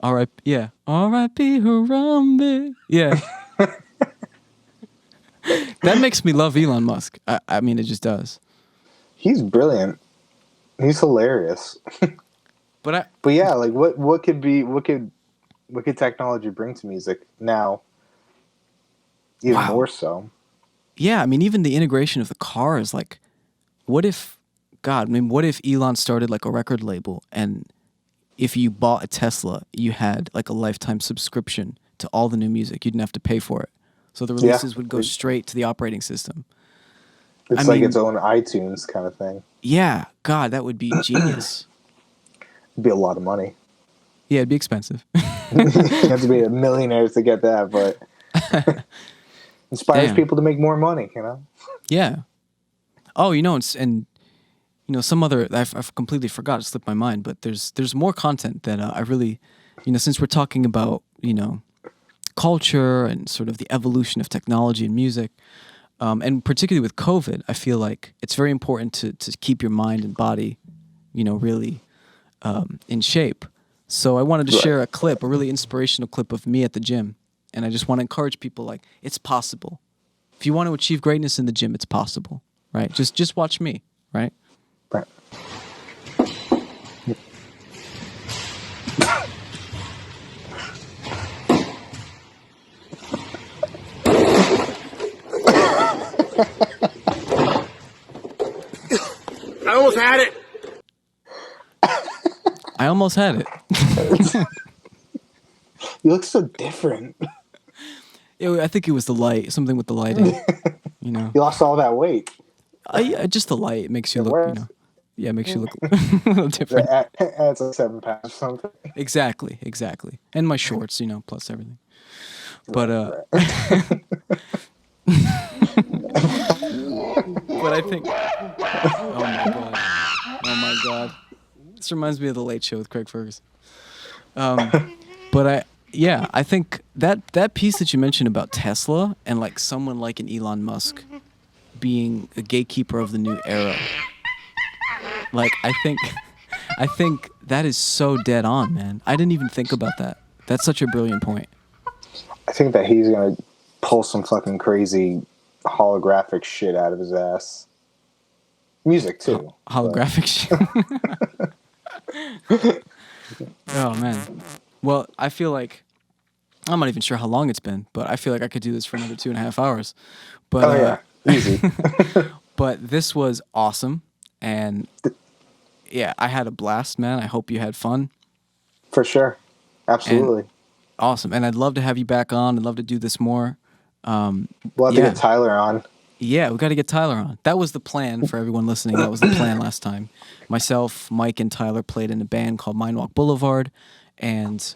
All right, yeah. R.I.P. Harambe. Yeah. That makes me love Elon Musk. I mean, it just does. He's brilliant. He's hilarious. But yeah, like what could technology bring to music now? Even more so. Yeah, I mean, even the integration of the cars, like, what if Elon started like a record label, and if you bought a Tesla, you had like a lifetime subscription to all the new music. You didn't have to pay for it. So the releases would go straight to the operating system. It's like its own iTunes kind of thing. Yeah, God, that would be genius. It'd be a lot of money. Yeah, it'd be expensive. You have to be a millionaire to get that, but inspires people to make more money, you know? Yeah. Oh, some other, I've completely forgot, it slipped my mind, but there's more content that I really, since we're talking about, culture and sort of the evolution of technology and music, and particularly with COVID, I feel like it's very important to keep your mind and body, really in shape. So I wanted to share a really inspirational clip of me at the gym. And I just want to encourage people, like, it's possible. If you want to achieve greatness in the gym, it's possible, right? Just watch me, right? Right. I almost had it. I almost had it. You look so different. I think it was the light, something with the lighting. You lost all that weight. Just the light makes you look, it makes you look a little different. Adds like 7 pounds or something. Exactly. And my shorts, plus everything. But but I think, oh my god, this reminds me of the Late Show with Craig Ferguson. But I think that piece that you mentioned about Tesla and like someone like an Elon Musk being a gatekeeper of the new era, like I think that is so dead on, man. I didn't even think about that. That's such a brilliant point. I think that he's gonna pull some fucking crazy holographic shit out of his ass. Music too. Holographic shit. Oh man. Well, I feel like I'm not even sure how long it's been, but I feel like I could do this for another 2.5 hours. But easy. But this was awesome, and yeah, I had a blast, man. I hope you had fun. For sure, absolutely. Awesome, and I'd love to have you back on. I'd love to do this more. We'll have to get Tyler on. Yeah, we got to get Tyler on. That was the plan for everyone listening. That was the plan last time. Myself, Mike, and Tyler played in a band called Mindwalk Boulevard, and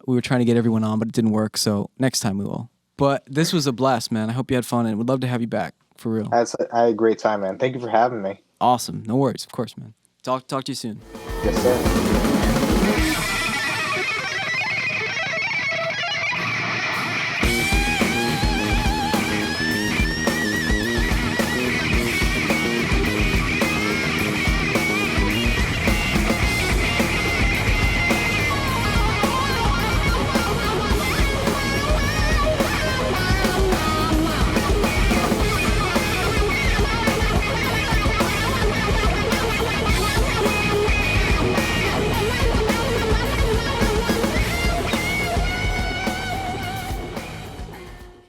we were trying to get everyone on, but it didn't work, so next time we will. But this was a blast, man. I hope you had fun, and would love to have you back, for real. I had a great time, man. Thank you for having me. Awesome. No worries. Of course, man. Talk to you soon. Yes, sir.